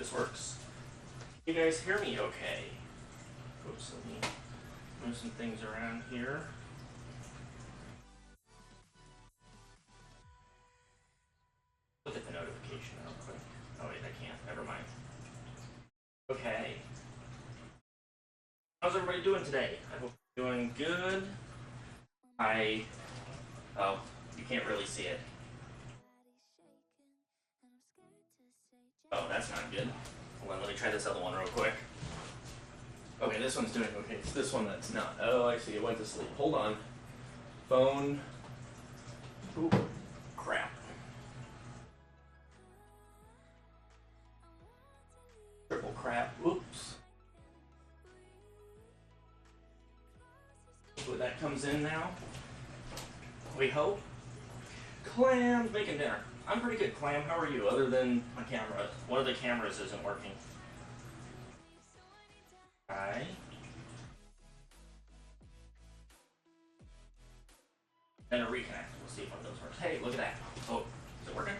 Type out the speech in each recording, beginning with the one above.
this works. You guys hear me okay? Oops, let me move some things around here. Look at the notification real quick. Oh wait, I can't. Never mind. Okay. How's everybody doing today? I hope you're doing good. Oh, you can't really see it. Oh, that's not good. Hold on, let me try this other one real quick. Okay, this one's doing okay. It's this one that's not. Oh, I see. It went to sleep. Hold on. Phone. Ooh, crap. Triple crap. Oops. Hopefully that comes in now. We hope. Clam's making dinner. I'm pretty good, Clam. How are you? Other than my camera. One of the cameras isn't working. Hi. And a reconnect. We'll see if one of those works. Hey, look at that. Oh, is it working?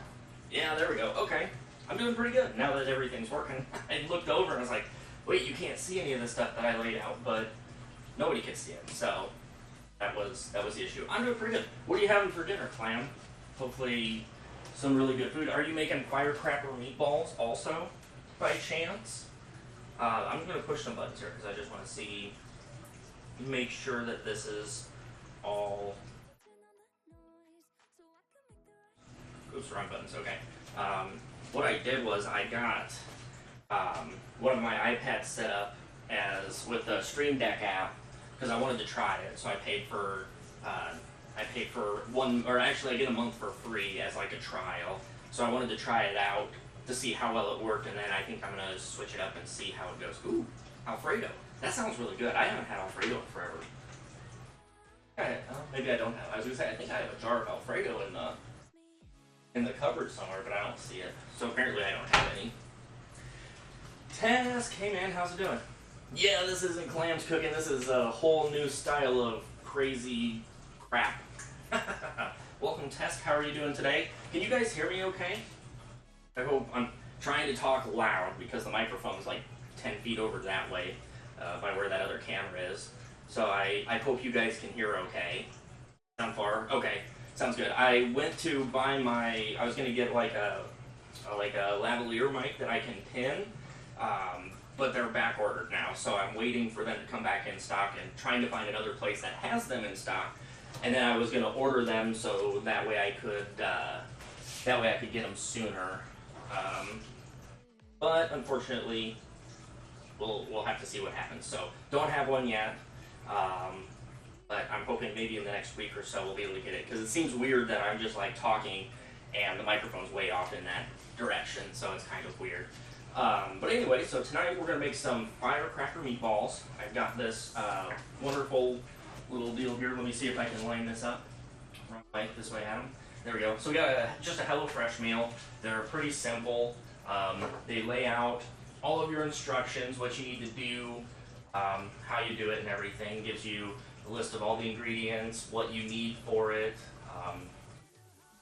Yeah, there we go. Okay. I'm doing pretty good now that everything's working. I looked over and I was like, wait, you can't see any of the stuff that I laid out, but nobody could see it. So that was the issue. I'm doing pretty good. What are you having for dinner, Clam? Hopefully some really good food. Are you making firecracker meatballs also, by chance? I'm going to push some buttons here because I just want to see, make sure that this is all. Oops, wrong buttons. Okay. What I did was I got one of my iPads set up as with the Stream Deck app because I wanted to try it. So I paid for one, or actually I get a month for free as like a trial. So I wanted to try it out to see how well it worked, and then I think I'm gonna switch it up and see how it goes. Ooh, Alfredo. That sounds really good. I haven't had Alfredo in forever. Maybe I don't have. I was gonna say I think I have a jar of Alfredo in the cupboard somewhere, but I don't see it. So apparently I don't have any. Task, hey man, how's it doing? Yeah, this isn't Clam's cooking. This is a whole new style of crazy crap. Welcome, Tess. How are you doing today? Can you guys hear me okay? I hope. I'm trying to talk loud because the microphone is like 10 feet over that way by where that other camera is. So I hope you guys can hear okay. Sound far? Okay, sounds good. I went to buy I was going to get like a lavalier mic that I can pin, but they're back ordered now. So I'm waiting for them to come back in stock and trying to find another place that has them in stock. And then I was going to order them so that way I could get them sooner. But unfortunately, we'll have to see what happens. So don't have one yet, but I'm hoping maybe in the next week or so we'll be able to get it, because it seems weird that I'm just like talking and the microphone's way off in that direction, so it's kind of weird. But anyway, so tonight we're going to make some firecracker meatballs. I've got this wonderful little deal here. Let me see if I can line this up. Wrong way, this way, Adam. There we go. So we got just a HelloFresh meal. They're pretty simple. They lay out all of your instructions, what you need to do, how you do it and everything. Gives you a list of all the ingredients, what you need for it,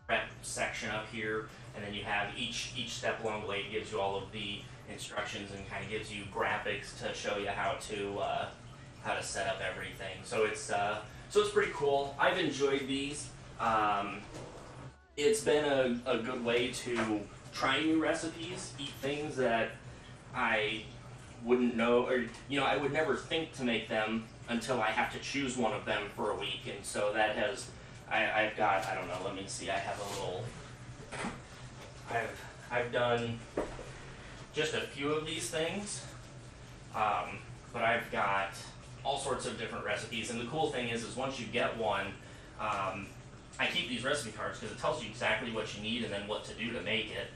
prep section up here, and then you have each step along the way. It gives you all of the instructions and kind of gives you graphics to show you how to set up everything. So it's pretty cool. I've enjoyed these. It's been a good way to try new recipes, eat things that I wouldn't know, or I would never think to make them until I have to choose one of them for a week. And so that has, I've got, I don't know, let me see, I have a little, I've done just a few of these things, but I've got all sorts of different recipes. And the cool thing is once you get one, I keep these recipe cards because it tells you exactly what you need and then what to do to make it.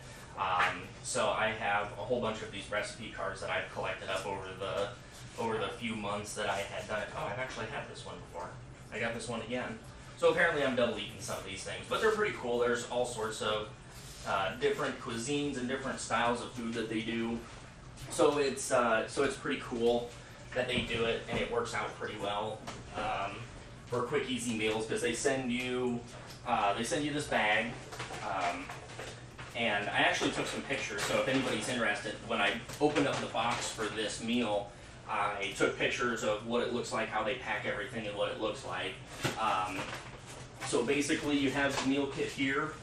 So I have a whole bunch of these recipe cards that I've collected up over the few months that I had done it. Oh, I've actually had this one before. I got this one again. So apparently I'm double eating some of these things, but they're pretty cool. There's all sorts of different cuisines and different styles of food that they do. So it's pretty cool that they do it, and it works out pretty well for quick, easy meals, because they send you this bag, And I actually took some pictures, so if anybody's interested, when I opened up the box for this meal, I took pictures of what it looks like, how they pack everything, and what it looks like. So basically, you have the meal kit here.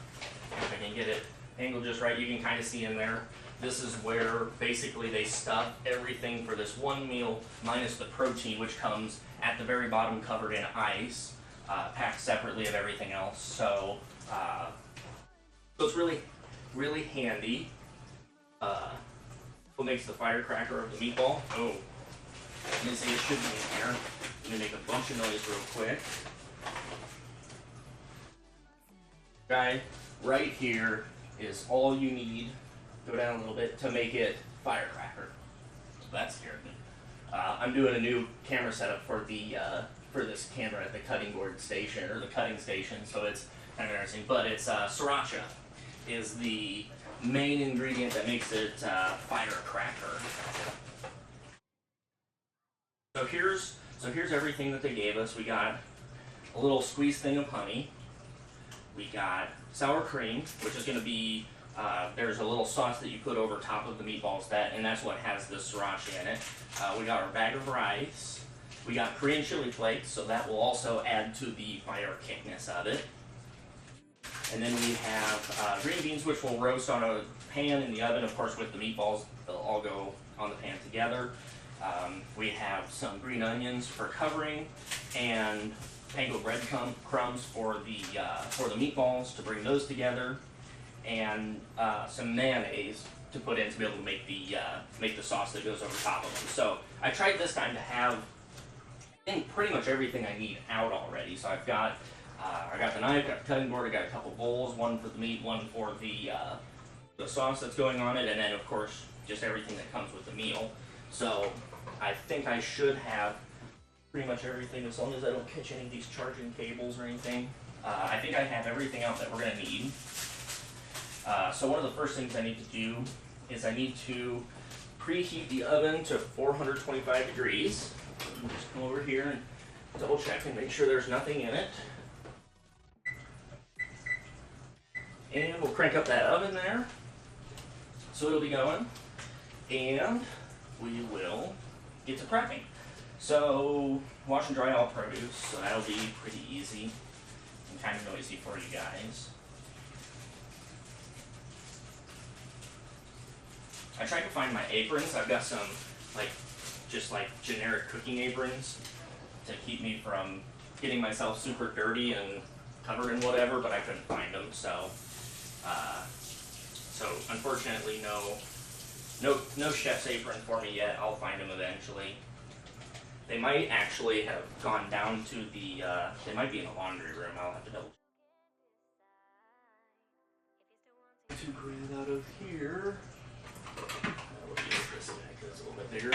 If I can get it angled just right, you can kind of see in there. This is where basically they stuff everything for this one meal, minus the protein, which comes at the very bottom covered in ice, packed separately of everything else. So it's really, really handy. What makes the firecracker of the meatball? Oh, let me see, it should be in here. Let me make a bunch of noise real quick. Okay, right here is all you need. Go down a little bit to make it firecracker. That scared me. I'm doing a new camera setup for the for this camera at the cutting board station, or the cutting station, so it's kind of interesting. But it's sriracha is the main ingredient that makes it firecracker. So here's everything that they gave us. We got a little squeezed thing of honey. We got sour cream, which is going to be, there's a little sauce that you put over top of the meatballs, and that's what has the sriracha in it. We got our bag of rice. We got Korean chili flakes, so that will also add to the fire kickness of it. And then we have green beans, which will roast on a pan in the oven, of course, with the meatballs. They'll all go on the pan together. We have some green onions for covering, and panko bread crumbs for the meatballs to bring those together, and some mayonnaise to put in to be able to make the sauce that goes over top of them. So I tried this time to have, I think, pretty much everything I need out already. So I've got I got the knife, got the cutting board, I got a couple bowls, one for the meat, one for the sauce that's going on it, and then of course just everything that comes with the meal. So I think I should have pretty much everything, as long as I don't catch any of these charging cables or anything. I think I have everything out that we're going to need. So one of the first things I need to do is I need to preheat the oven to 425 degrees. I'll just come over here and double check and make sure there's nothing in it. And we'll crank up that oven there, so it'll be going, and we will get to prepping. So, wash and dry all produce, so that'll be pretty easy and kind of noisy for you guys. I tried to find my aprons. I've got some, just generic cooking aprons to keep me from getting myself super dirty and covered in whatever, but I couldn't find them, so unfortunately no chef's apron for me yet. I'll find them eventually. They might actually have gone down to the, they might be in the laundry room. I'll have to double check. To grab out of here. We'll use this guy because it's a little bit bigger.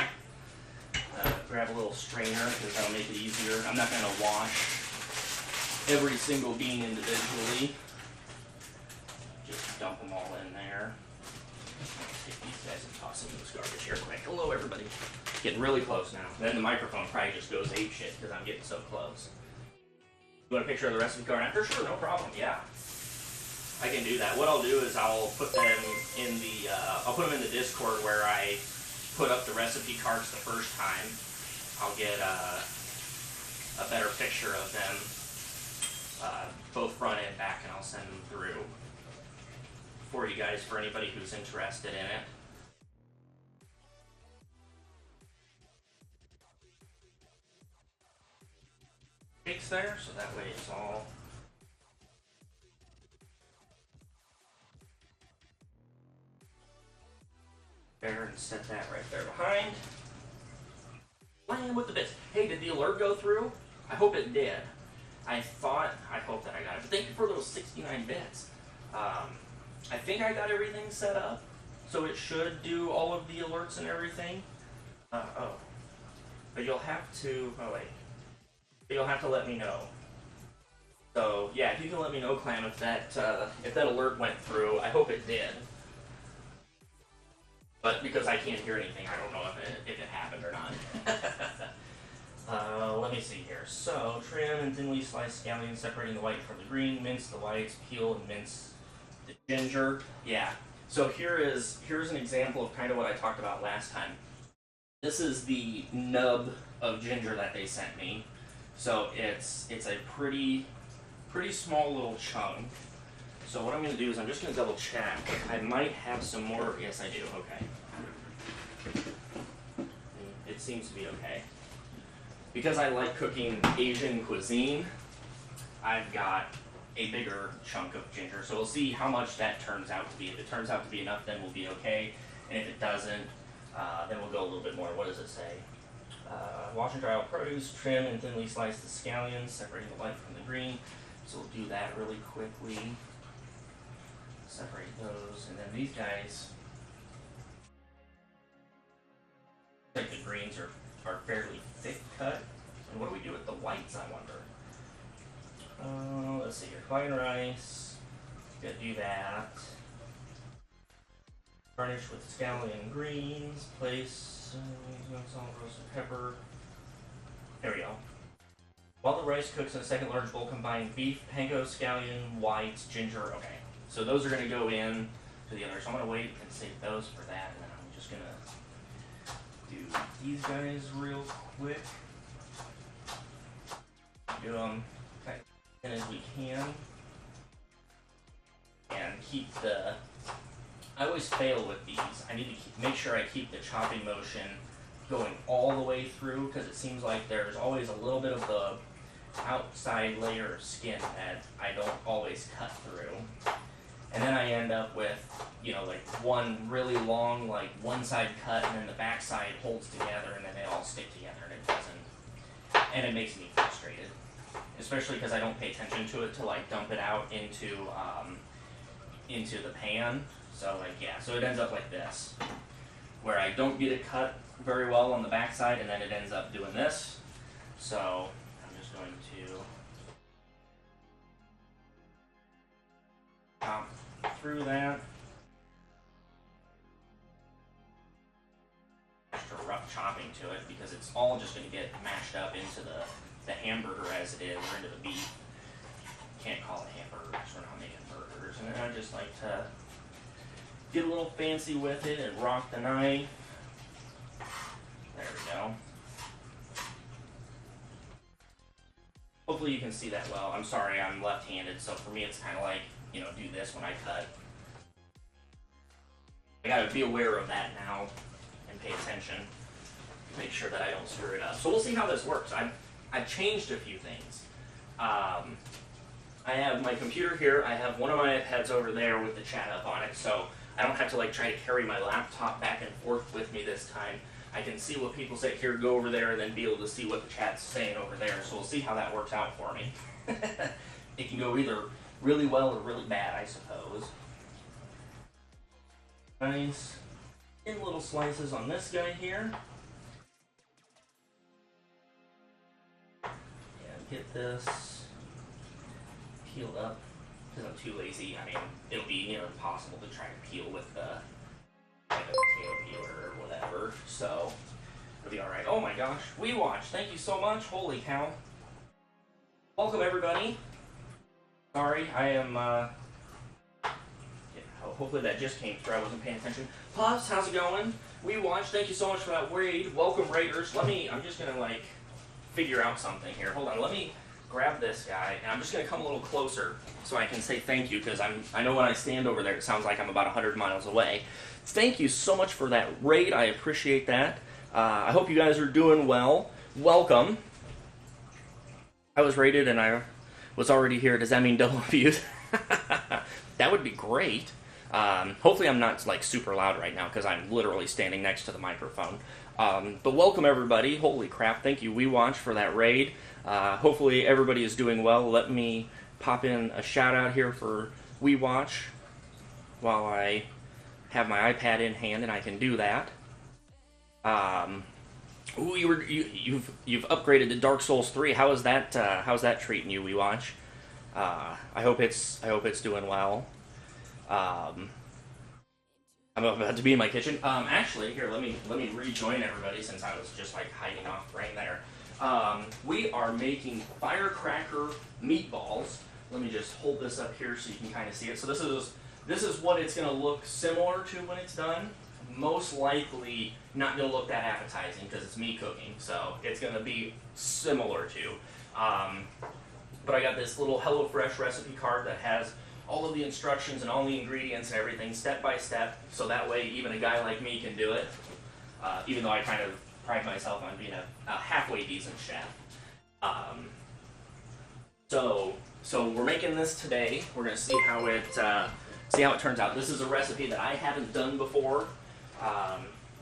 Grab a little strainer because that'll make it easier. I'm not going to wash every single bean individually. Just dump them all in there. Take these guys and toss them in this garbage here quick. Hello, everybody. Getting really close now. Then the microphone probably just goes apeshit because I'm getting so close. You want a picture of the recipe card after? Sure, no problem. Yeah, I can do that. What I'll do is I'll put them in the in the Discord where I put up the recipe cards the first time. I'll get a better picture of them, both front and back, and I'll send them through for you guys, for anybody who's interested in it. Cakes there, so that way it's all there, and set that right there behind. Land with the bits. Hey, did the alert go through? I hope it did. I hope that I got it. But thank you for those 69 bits. I think I got everything set up, so it should do all of the alerts and everything. But you'll have to, you'll have to let me know. So yeah, if you can let me know, Clam, if that alert went through. I hope it did. But because I can't hear anything, I don't know if it happened or not. Let me see here. So, trim and thinly sliced scallions, separating the white from the green. Mince the whites, peel and mince the ginger. Yeah. So here's an example of kind of what I talked about last time. This is the nub of ginger that they sent me. So it's a pretty small little chunk. So what I'm going to do is I'm just going to double check. I might have some more. Yes, I do. Okay. It seems to be okay. Because I like cooking Asian cuisine, I've got a bigger chunk of ginger. So we'll see how much that turns out to be. If it turns out to be enough, then we'll be okay. And if it doesn't, then we'll go a little bit more. What does it say? Wash and dry all produce, trim and thinly slice the scallions, separating the white from the green. So we'll do that really quickly. Separate those, and then these guys, I think the greens are fairly thick cut. And what do we do with the whites, I wonder? Let's see here. Fine rice. Gonna do that. Garnish with scallion greens. Place salt, roasted pepper. There we go. While the rice cooks in a second large bowl, combine beef, panko, scallion, whites, ginger. Okay, so those are going to go in to the other. So I'm going to wait and save those for that, and then I'm just going to do these guys real quick. Do them as we can, and keep the. I always fail with these. I need to make sure I keep the chopping motion going all the way through, because it seems like there's always a little bit of the outside layer of skin that I don't always cut through. And then I end up with, you know, like one really long, like one side cut, and then the back side holds together, and then they all stick together, and it doesn't. And it makes me frustrated, especially because I don't pay attention to it till I dump it out into the pan. So like, yeah, so it ends up like this, where I don't get it cut very well on the back side, and then it ends up doing this. So I'm just going to chop through that. Extra rough chopping to it, because it's all just going to get mashed up into the hamburger as it is, or into the beef. Can't call it hamburgers, we're not making burgers. And then I just like to get a little fancy with it and rock the knife. There we go. Hopefully you can see that well. I'm sorry, I'm left-handed, so for me it's kind of like, you know, do this when I cut. I gotta be aware of that now and pay attention to make sure that I don't screw it up. So we'll see how this works. I've changed a few things. I have my computer here. I have one of my iPads over there with the chat up on it, so I don't have to like try to carry my laptop back and forth with me this time. I can see what people say here, go over there, and then be able to see what the chat's saying over there. So we'll see how that works out for me. It can go either really well or really bad, I suppose. Nice thin little slices on this guy here. And get this peeled up, because I'm too lazy. I mean, it'll be near impossible to try to peel with the like a potato peeler or whatever, so it'll be alright. Oh my gosh, we watch. Thank you so much. Holy cow. Welcome everybody. Sorry, I am hopefully that just came through. I wasn't paying attention. Puffs, how's it going? We watch. Thank you so much for that raid. Welcome raiders. I'm just gonna like figure out something here. Hold on, let me grab this guy, and I'm just going to come a little closer so I can say thank you, because I know when I stand over there it sounds like I'm about 100 miles away. Thank you so much for that raid. I appreciate that. I hope you guys are doing well. Welcome. I was raided and I was already here. Does that mean double views? That would be great. Hopefully I'm not like super loud right now, because I'm literally standing next to the microphone. But welcome everybody. Holy crap. Thank you, WeWatch, for that raid. Hopefully everybody is doing well. Let me pop in a shout out here for WeWatch while I have my iPad in hand, and I can do that. Ooh, you've upgraded to Dark Souls 3. How's that treating you, WeWatch? I hope it's doing well. I'm about to be in my kitchen. Actually, here, let me rejoin everybody, since I was just like hiding off right there. We are making firecracker meatballs. Let me just hold this up here so you can kind of see it. So this this is what it's going to look similar to when it's done. Most likely not going to look that appetizing because it's me cooking, so it's going to be similar to. But I got this little HelloFresh recipe card that has all of the instructions and all the ingredients and everything step by step, so that way even a guy like me can do it, even though I kind of pride myself on being a halfway decent chef. So we're making this today. We're going to see how it turns out. This is a recipe that I haven't done before,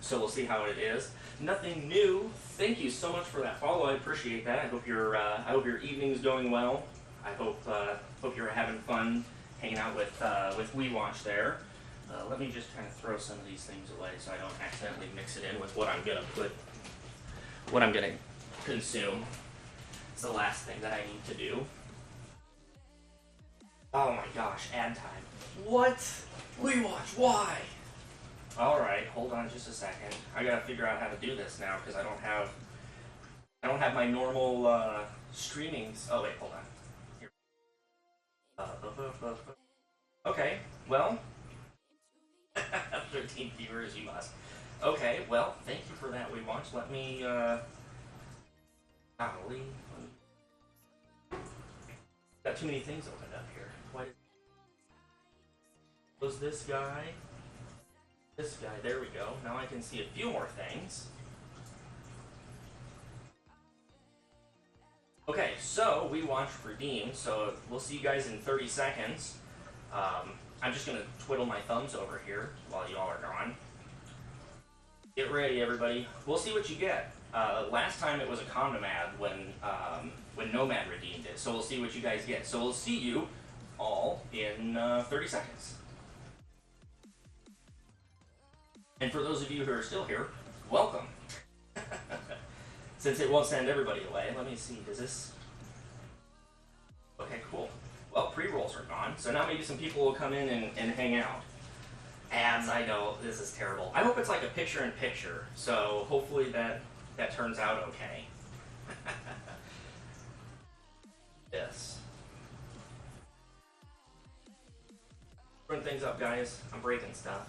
so we'll see how it is. Nothing new. Thank you so much for that follow. I appreciate that. I hope your evening's going well. I hope you're having fun hanging out with We Watch there. Let me just kind of throw some of these things away so I don't accidentally mix it in with what I'm gonna consume. It's the last thing that I need to do. Oh my gosh, ad time. What? We Watch, why? Alright, hold on just a second. I gotta figure out how to do this now because I don't have my normal streamings. Oh wait, hold on. Here. Okay, well, 13 viewers you must. Okay, well, thank you for that, We Watch. Let me, golly. Got too many things opened up here. What was this guy? This guy, there we go. Now I can see a few more things. Okay, so We Watch redeemed, so we'll see you guys in 30 seconds. I'm just going to twiddle my thumbs over here while y'all are gone. Get ready, everybody. We'll see what you get. Last time it was a condom ad when Nomad redeemed it, so we'll see what you guys get. So we'll see you all in 30 seconds. And for those of you who are still here, welcome. Since it won't send everybody away, let me see, does this... Okay, cool. Well, pre-rolls are gone, so now maybe some people will come in and hang out. Ads, I know, this is terrible. I hope it's like a picture-in-picture, so hopefully that turns out okay. Yes. Throwing things up, guys. I'm breaking stuff.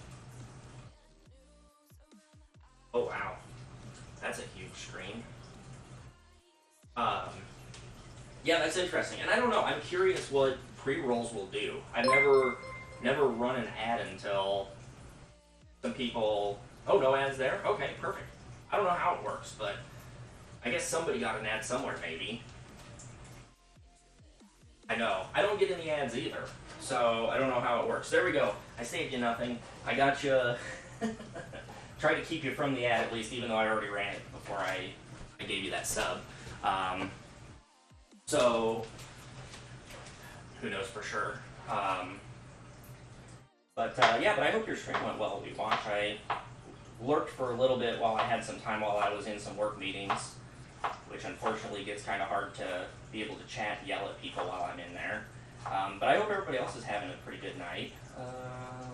Oh, wow. That's a huge screen. Yeah, that's interesting. And I don't know, I'm curious what pre-rolls will do. I've never run an ad until some people... Oh, no ads there? Okay, perfect. I don't know how it works, but I guess somebody got an ad somewhere, maybe. I know. I don't get any ads either, so I don't know how it works. There we go. I saved you nothing. I got you... Try to keep you from the ad at least, even though I already ran it before I gave you that sub. So, who knows for sure. Yeah, but I hope your stream went well, We Watch. I lurked for a little bit while I had some time while I was in some work meetings, which unfortunately gets kind of hard to be able to chat and yell at people while I'm in there. But I hope everybody else is having a pretty good night.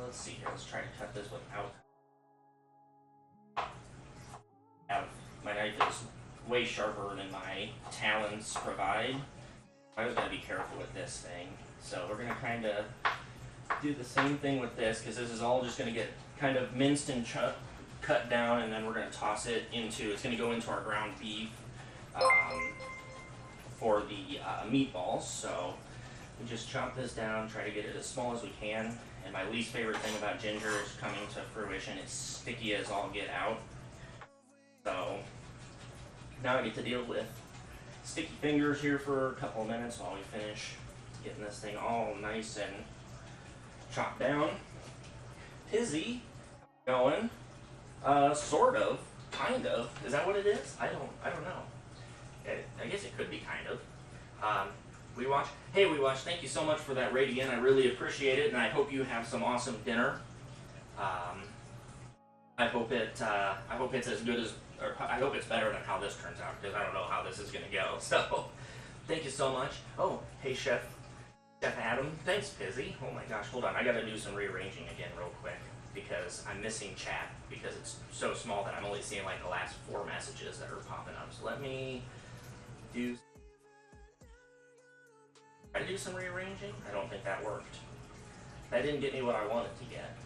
Let's see here, let's try to cut this without... My knife is way sharper than my talons provide. I was going to be careful with this thing. So we're going to kind of do the same thing with this, because this is all just going to get kind of minced and cut down, and then we're going to toss it into, it's going to go into our ground beef for the meatballs. So we just chop this down, try to get it as small as we can. And my least favorite thing about ginger is coming to fruition. It's sticky as all get out. So now I get to deal with sticky fingers here for a couple of minutes while we finish getting this thing all nice and chopped down. Pizzy, going, sort of, kind of. Is that what it is? I don't know. I guess it could be kind of. We Watch. Hey, We Watch. Thank you so much for that raid again. I really appreciate it, and I hope you have some awesome dinner. I hope it's as good as, or I hope it's better than how this turns out, because I don't know how this is gonna go. So, thank you so much. Oh, hey Chef Adam. Thanks, Pizzy. Oh my gosh, hold on. I gotta do some rearranging again real quick, because I'm missing chat because it's so small that I'm only seeing like the last 4 messages that are popping up. So let me try to do some rearranging. I don't think that worked. That didn't get me what I wanted to get.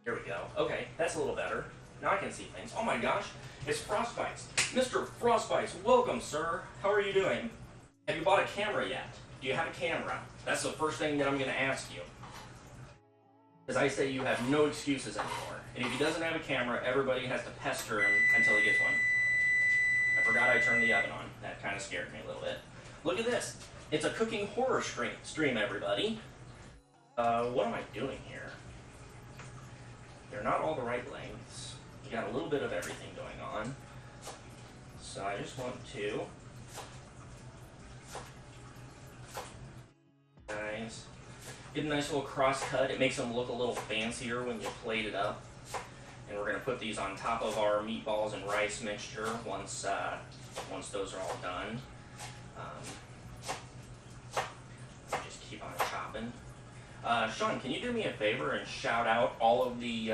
Here we go. Okay, that's a little better. Now I can see things. Oh my gosh, it's Frostbites. Mr. Frostbites, welcome, sir. How are you doing? Have you bought a camera yet? Do you have a camera? That's the first thing that I'm going to ask you. Because I say you have no excuses anymore. And if he doesn't have a camera, everybody has to pester him until he gets one. I forgot I turned the oven on. That kind of scared me a little bit. Look at this. It's a cooking horror stream, everybody. What am I doing here? They're not all the right lengths. You got a little bit of everything going on. So I just want to... Guys, get a nice little cross cut. It makes them look a little fancier when you plate it up. And we're going to put these on top of our meatballs and rice mixture once those are all done. Just keep on chopping. Sean, can you do me a favor and shout out all of the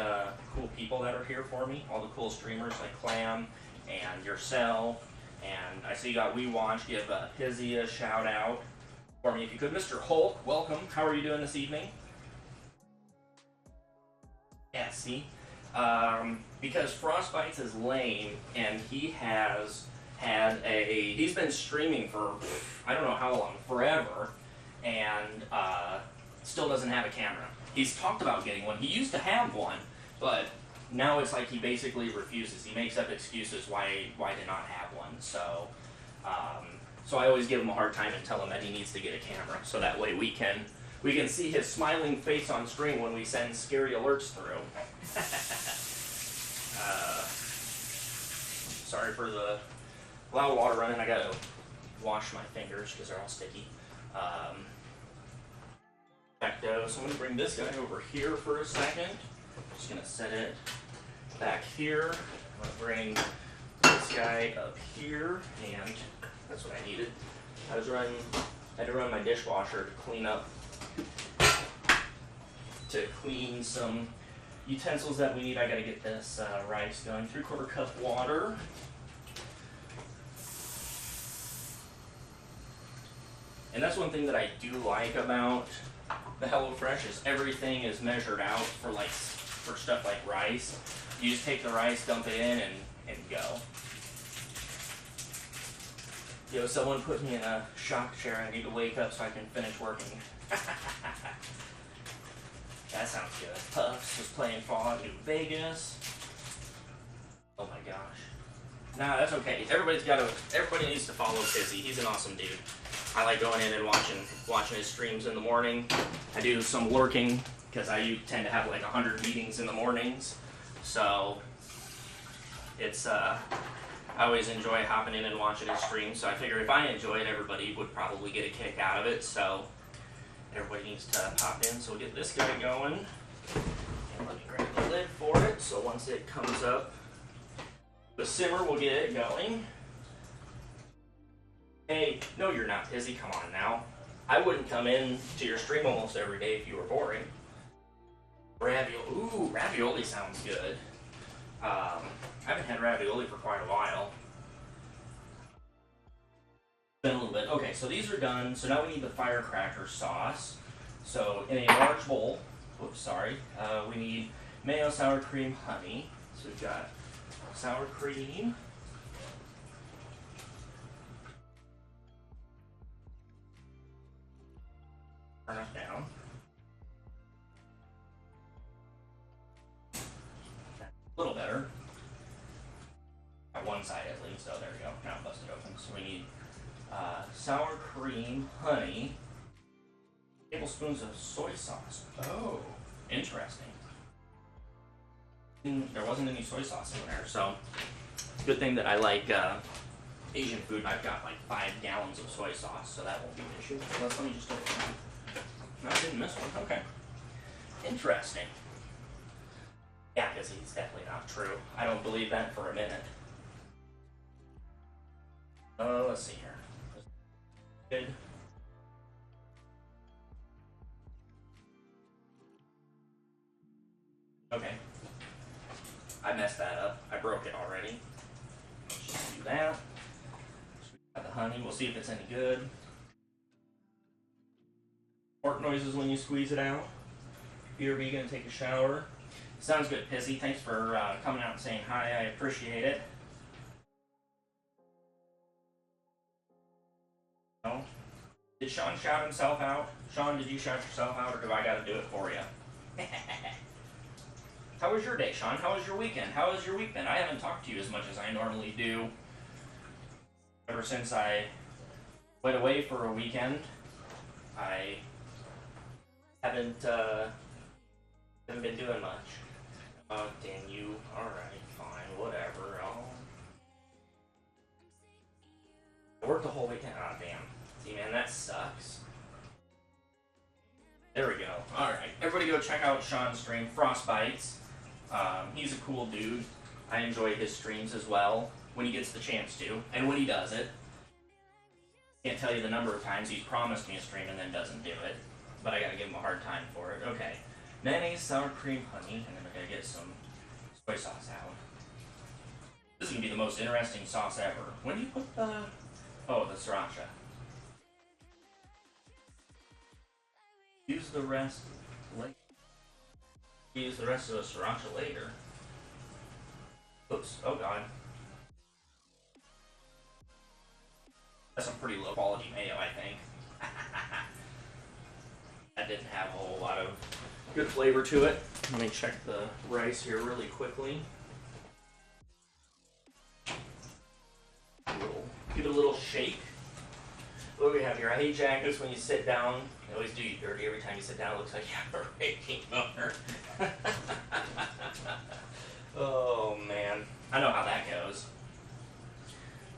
cool people that are here for me? All the cool streamers like Clam and yourself. And I see you got We Watch. Give Pizzy a shout out for me if you could. Mr. Hulk, welcome. How are you doing this evening? Yeah, see? Because Frostbites is lame and he has he's been streaming for I don't know how long, forever, and still doesn't have a camera. He's talked about getting one. He used to have one, but now it's like he basically refuses. He makes up excuses why to not have one. So so I always give him a hard time and tell him that he needs to get a camera, so that way we can see his smiling face on screen when we send scary alerts through. Sorry for the loud water running. I gotta wash my fingers because they're all sticky. So I'm gonna bring this guy over here for a second. Just gonna set it back here. I'm gonna bring this guy up here, and that's what I needed. I had to run my dishwasher to clean some utensils that we need. I gotta get this rice going. 3/4 cup water. And that's one thing that I do like about the HelloFresh is everything is measured out for stuff like rice. You just take the rice, dump it in, and go. Yo, someone put me in a shock chair. I need to wake up so I can finish working. That sounds good. Puffs was playing Fallout New Vegas. Oh my gosh. Nah, that's okay. Everybody needs to follow Pizzy. He's an awesome dude. I like going in and watching his streams in the morning. I do some lurking because I tend to have like 100 meetings in the mornings. So it's I always enjoy hopping in and watching his streams. So I figure if I enjoy it, everybody would probably get a kick out of it. So everybody needs to pop in. So we'll get this guy going. And let me grab the lid for it. So once it comes up the simmer, we'll get it going. Hey, no you're not, Pizzy, come on now. I wouldn't come in to your stream almost every day if you were boring. Ravioli, ooh, ravioli sounds good. I haven't had ravioli for quite a while. Been a little bit. Okay, so these are done. So now we need the firecracker sauce. So in a large bowl, we need mayo, sour cream, honey. So we've got sour cream. Turn it down. A little better. Got one side at least. Oh, there we go. Now bust it open. So we need sour cream, honey, tablespoons of soy sauce. Oh, interesting. There wasn't any soy sauce in there, so good thing that I like Asian food. I've got like 5 gallons of soy sauce, so that won't be an issue. Let me just get it. No, I didn't miss one. Okay. Interesting. Yeah, because it's definitely not true. I don't believe that for a minute. Let's see here. Good. Okay. I messed that up. I broke it already. Let's just do that. So we got the honey. We'll see if it's any good. Fart noises when you squeeze it out. BRB gonna take a shower. Sounds good, Pissy. Thanks for coming out and saying hi. I appreciate it. No? Did Sean shout himself out? Sean, did you shout yourself out, or do I gotta do it for you? How was your day, Sean? How was your weekend? How has your week been? I haven't talked to you as much as I normally do. Ever since I went away for a weekend, I haven't been doing much. Oh, damn you. Alright, fine, whatever. I worked the whole weekend. Oh, damn. See, man, that sucks. There we go. Alright, everybody go check out Sean's stream, Frostbites. He's a cool dude. I enjoy his streams as well, when he gets the chance to, and when he does it. Can't tell you the number of times he's promised me a stream and then doesn't do it, but I gotta give him a hard time for it. Okay, mayonnaise, sour cream, honey, and then I gotta get some soy sauce out. This is gonna be the most interesting sauce ever. When do you put the... Oh, the sriracha. Use the rest later. Use the rest of the sriracha later. Oops, oh god. That's some pretty low quality mayo, I think. That didn't have a whole lot of good flavor to it. Let me check the rice here really quickly. Give it a little shake. What do we have here? I hate jackets when you sit down. They always do you dirty every time you sit down. It looks like you have a raking motor. Oh man, I know how that goes.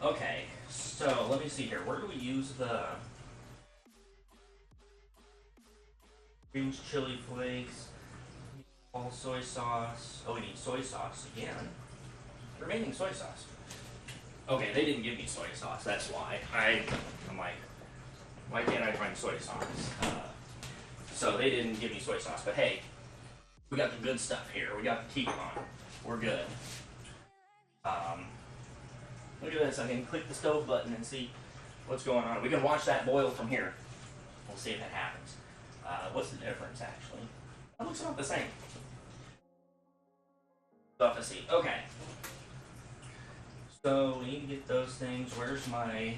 Okay, so let me see here. Where do we use the green chili flakes? All soy sauce. Oh, we need soy sauce again. Remaining soy sauce. Okay, they didn't give me soy sauce. That's why. I'm like, why can't I find soy sauce? So they didn't give me soy sauce. But hey, we got the good stuff here. We got the Teflon. We're good. Look at this. I can click the stove button and see what's going on. We can watch that boil from here. We'll see if it happens. What's the difference, actually? It looks about the same. We'll have to see. Okay. So we need to get those things. Where's my...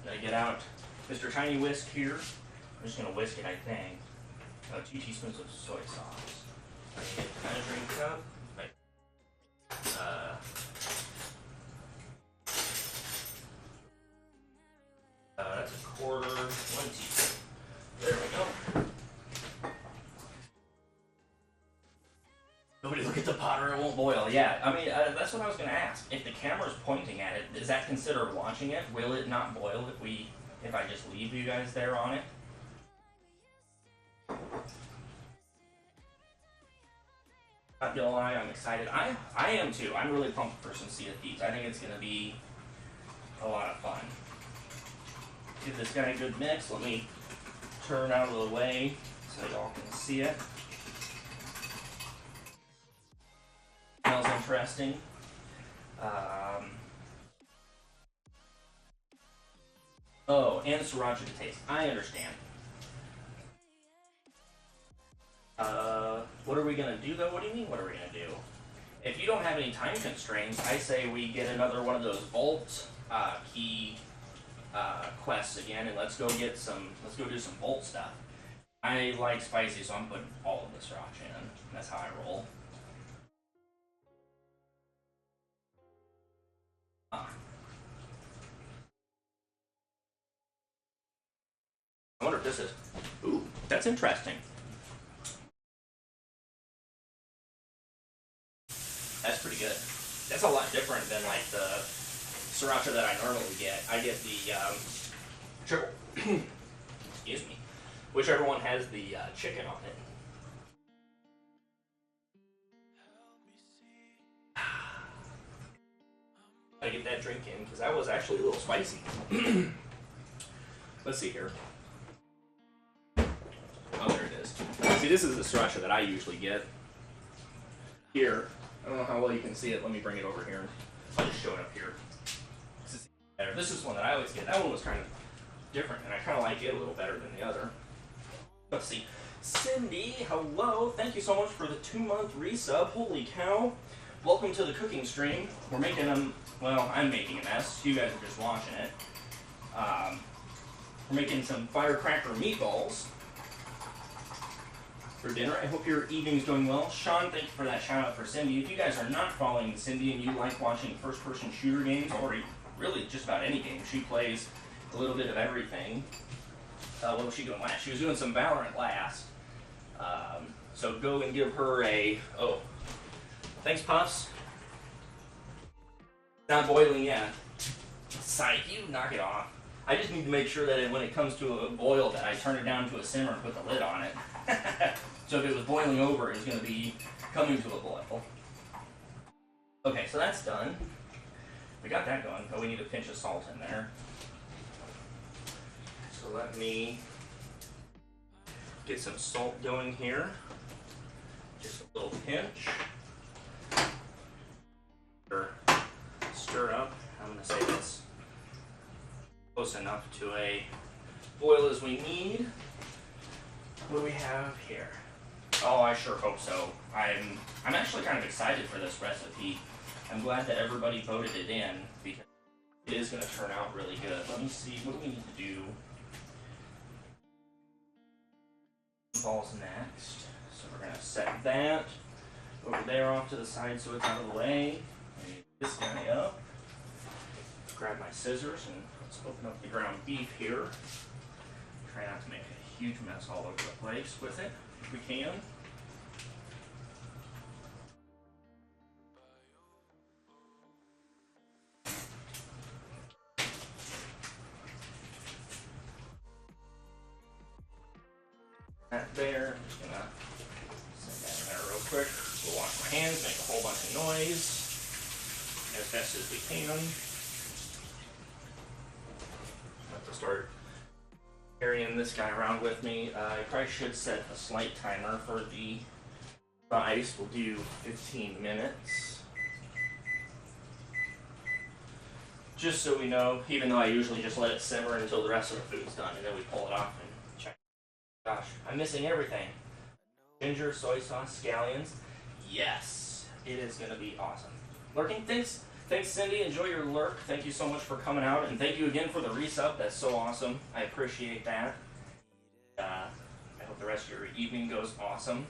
Gotta get out Mr. Tiny Whisk here. I'm just gonna whisk it, I think. 2 teaspoons of soy sauce. I need to get the measuring cup. That's a quarter, 1 teaspoon. There we go. Nobody look at the pot or it won't boil. Yeah, I mean, that's what I was going to ask. If the camera's pointing at it, is that considered watching it? Will it not boil if I just leave you guys there on it? Not gonna lie, I'm excited. I am too. I'm really pumped for some Sea of Thieves. I think it's gonna be a lot of fun. Give this guy a good mix. Let me turn out of the way so y'all can see it. Smells interesting. Oh, and sriracha to taste. I understand. What are we gonna do though? What do you mean, what are we gonna do? If you don't have any time constraints, I say we get another one of those Vault key quests again, and let's go do some Vault stuff. I like spicy, so I'm putting all of the sriracha in. That's how I roll. I wonder if this is... Ooh, that's interesting. That's pretty good. That's a lot different than like the sriracha that I normally get. I get the triple, excuse me, whichever one has the chicken on it. Gotta get that drink in because that was actually a little spicy. Let's see here. Oh, there it is. See, this is the sriracha that I usually get. Here. I don't know how well you can see it. Let me bring it over here. I'll just show it up here. This is one that I always get. That one was kind of different, and I kind of like it a little better than the other. Let's see. Cindy, hello. Thank you so much for the 2-month resub. Holy cow. Welcome to the cooking stream. We're making them, well, I'm making a mess. You guys are just watching it. We're making some firecracker meatballs for dinner. I hope your evening's going well. Sean, thank you for that shout out for Cindy. If you guys are not following Cindy and you like watching first-person shooter games, or really just about any game, she plays a little bit of everything. What was she doing last? She was doing some Valorant last. So go and give her a... Oh. Thanks, Puffs. Not boiling yet. Psych, you knock it off. I just need to make sure that when it comes to a boil that I turn it down to a simmer and put the lid on it. So if it was boiling over, it's going to be coming to a boil. Okay, so that's done. We got that going. Oh, we need a pinch of salt in there. So let me get some salt going here. Just a little pinch. Stir up. I'm going to say that's close enough to a boil as we need. What do we have here? Oh, I sure hope so. I'm actually kind of excited for this recipe. I'm glad that everybody voted it in because it is going to turn out really good. Let me see, what do we need to do? Balls next. So we're going to set that over there off to the side so it's out of the way. This guy up. Grab my scissors and let's open up the ground beef here. Try not to make a huge mess all over the place with it, if we can. That there, I'm just gonna set that in there real quick. We'll wash my hands, make a whole bunch of noise as best as we can. Have to start carrying this guy around with me. I probably should set a slight timer for the rice. We'll do 15 minutes. Just so we know, even though I usually just let it simmer until the rest of the food's done and then we pull it off and check. Gosh, I'm missing everything. Ginger, soy sauce, scallions. Yes, it is going to be awesome. Lurking, thanks, Cindy. Enjoy your lurk. Thank you so much for coming out, and thank you again for the resub. That's so awesome. I appreciate that. I hope the rest of your evening goes awesome.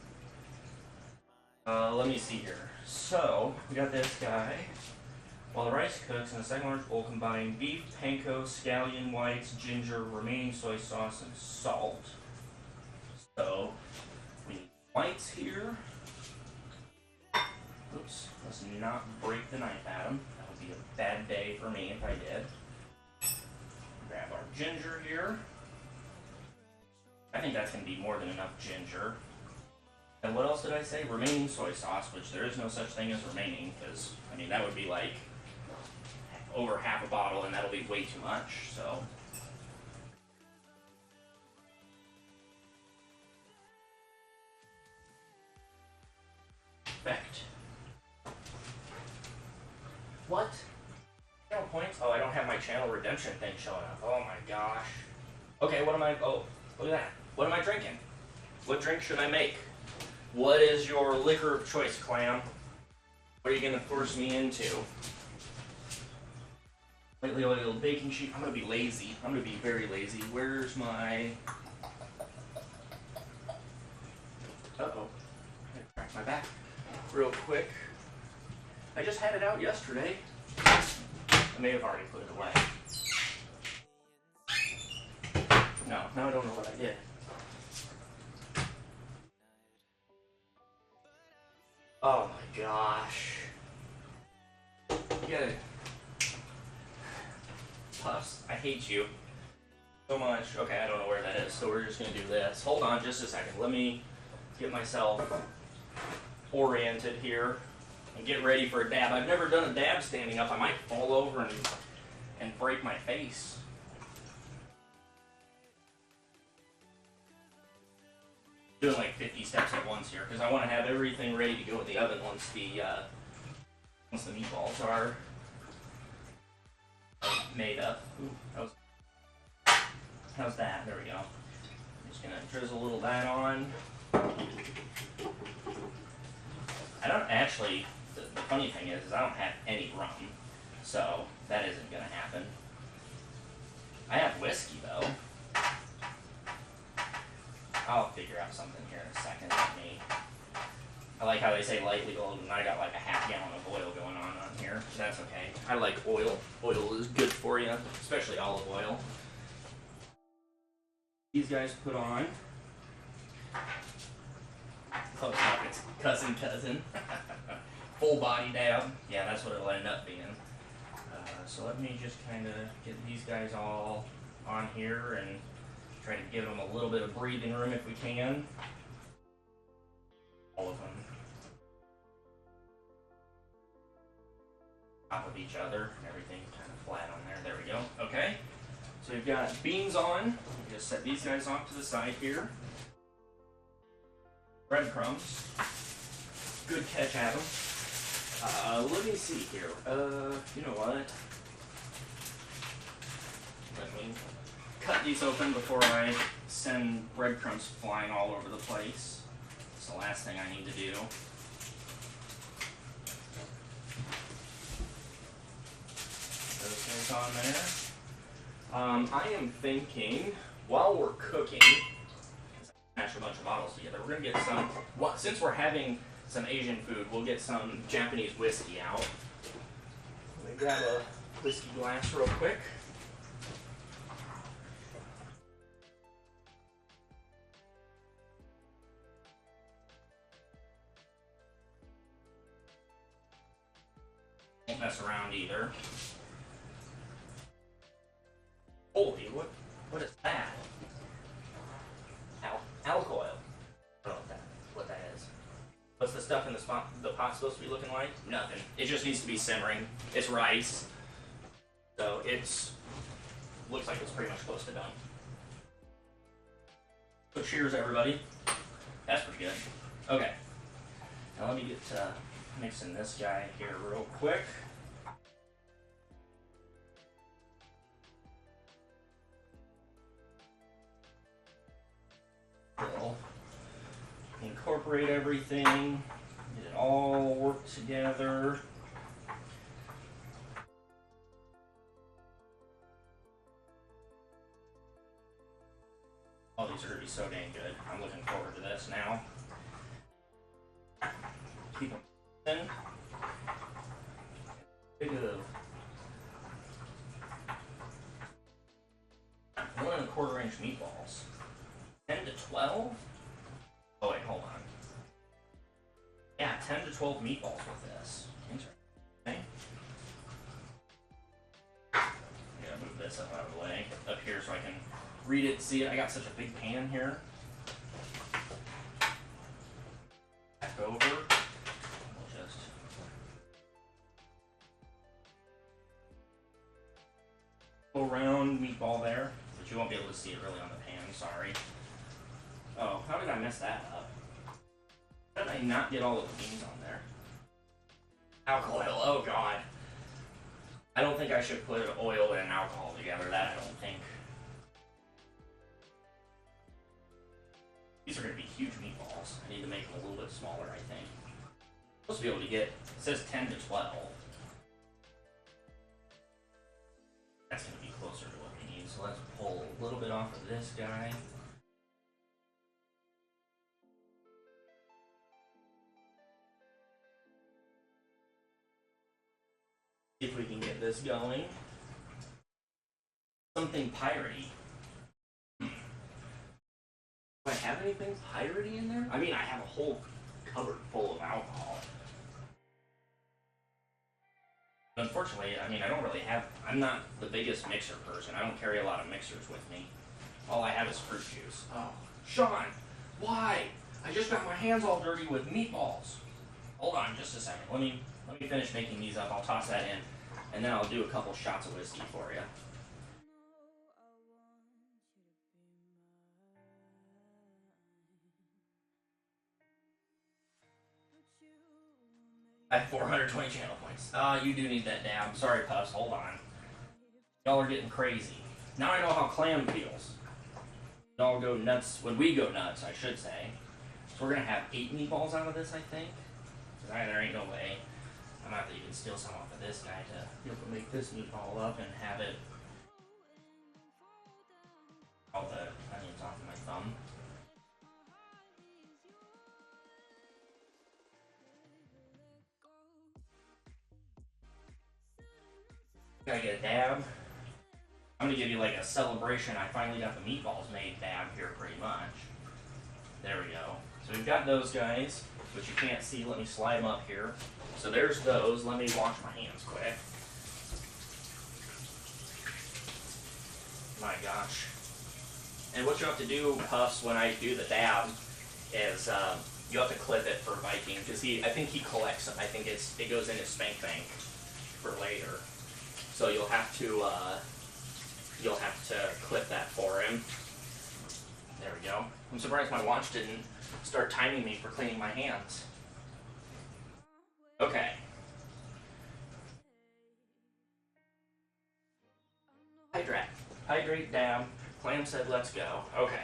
Let me see here. So we got this guy. While the rice cooks, in a second large bowl, combine beef, panko, scallion whites, ginger, remaining soy sauce, and salt. So we need whites here. Oops, let's not break the knife at them. That would be a bad day for me if I did. Grab our ginger here. I think that's going to be more than enough ginger. And what else did I say? Remaining soy sauce, which there is no such thing as remaining, because, I mean, that would be like over half a bottle, and that'll be way too much, so. Perfect. What? Channel points? Oh, I don't have my channel redemption thing showing up. Oh my gosh. Okay, what am I, oh, look at that. What am I drinking? What drink should I make? What is your liquor of choice, Clam? What are you gonna force me into? Lightly oiled baking sheet. I'm gonna be lazy. I'm gonna be very lazy. Where's my... Uh-oh. I'm gonna crack my back real quick. I just had it out yesterday. I may have already put it away. No, now I don't know what I did. Oh my gosh. You gotta... Puffs, I hate you so much. Okay, I don't know where that is, so we're just gonna do this. Hold on just a second. Let me get myself oriented here and get ready for a dab. I've never done a dab standing up. I might fall over and break my face. Doing like 50 steps at once here because I want to have everything ready to go in the oven once the meatballs are made up. Ooh, that was... How's that? There we go. I'm just gonna drizzle a little of that on. I don't actually, the funny thing is I don't have any rum, so that isn't gonna happen. I have whiskey though. I'll figure out something here in a second. I like how they say lightly oiled, and I got like a half gallon of oil going on here. That's okay. I like oil. Oil is good for you, especially olive oil. These guys put on. Close enough, it's cousin. Full body dab. Yeah, that's what it'll end up being. So let me just kind of get these guys all on here and try to give them a little bit of breathing room if we can. All of them. Top of each other, everything kind of flat on there. There we go. Okay. So we've got beans on. We just set these guys off to the side here. Breadcrumbs. Good catch, Adam. Let me see here. You know what? Let me cut these open before I send breadcrumbs flying all over the place. It's the last thing I need to do. Those guys on there. I am thinking, while we're cooking, mash a bunch of bottles together, we're going to get some, since we're having some Asian food, we'll get some Japanese whiskey out. Let me grab a whiskey glass real quick. Won't mess around either. Holy, what is that? Alcohol. I don't know what that is. What's the stuff in the pot supposed to be looking like? Nothing. It just needs to be simmering. It's rice. So looks like it's pretty much close to done. So cheers, everybody. That's pretty good. Okay. Now let me get mixing this guy here real quick. We'll incorporate everything, get it all worked together. Oh, these are going to be so dang good. I'm looking forward to this now. Keep them in. Big of 1 1/4 inch meatballs. 10 to 12? Oh wait, hold on. Yeah, 10 to 12 meatballs with this. Interesting. Okay. I gotta move this up out of the way, up here so I can read it, see it. I got such a big pan here. Back over. We'll just go around meatball there, but you won't be able to see it really on the pan, sorry. Oh, how did I mess that up? How did I not get all of the beans on there? Alcohol, oh god. I don't think I should put oil and alcohol together, that I don't think. These are going to be huge meatballs. I need to make them a little bit smaller, I think. I'm supposed to be able to get, it says 10 to 12. That's going to be closer to what we need, so let's pull a little bit off of this guy. See if we can get this going. Something piratey. Do I have anything piratey in there? I mean, I have a whole cupboard full of alcohol. But unfortunately, I mean, I don't really have, I'm not the biggest mixer person. I don't carry a lot of mixers with me. All I have is fruit juice. Oh, Sean, why? I just got my hands all dirty with meatballs. Hold on just a second. Let me finish making these up. I'll toss that in, and then I'll do a couple shots of whiskey for you. I have 420 channel points. You do need that dab. Sorry, pups. Hold on. Y'all are getting crazy. Now I know how clam feels. We all go nuts when we go nuts, I should say. So we're gonna have 8 meatballs out of this, I think. There ain't no way. I'm gonna have to even steal some off of this guy to be able to make this meatball up and have it. All the onions off of my thumb. Gotta get a dab. I'm gonna give you like a celebration. I finally got the meatballs made dab here pretty much. There we go. So we've got those guys, which you can't see. Let me slide them up here. So there's those. Let me wash my hands quick. My gosh. And what you have to do, Puffs, when I do the dab, is you have to clip it for Viking, because I think he collects them. I think it goes in his spank bank for later. So you'll have to clip that for him. There we go. I'm surprised my watch didn't start timing me for cleaning my hands. Okay. Hydrate, dab. Clam said let's go. Okay.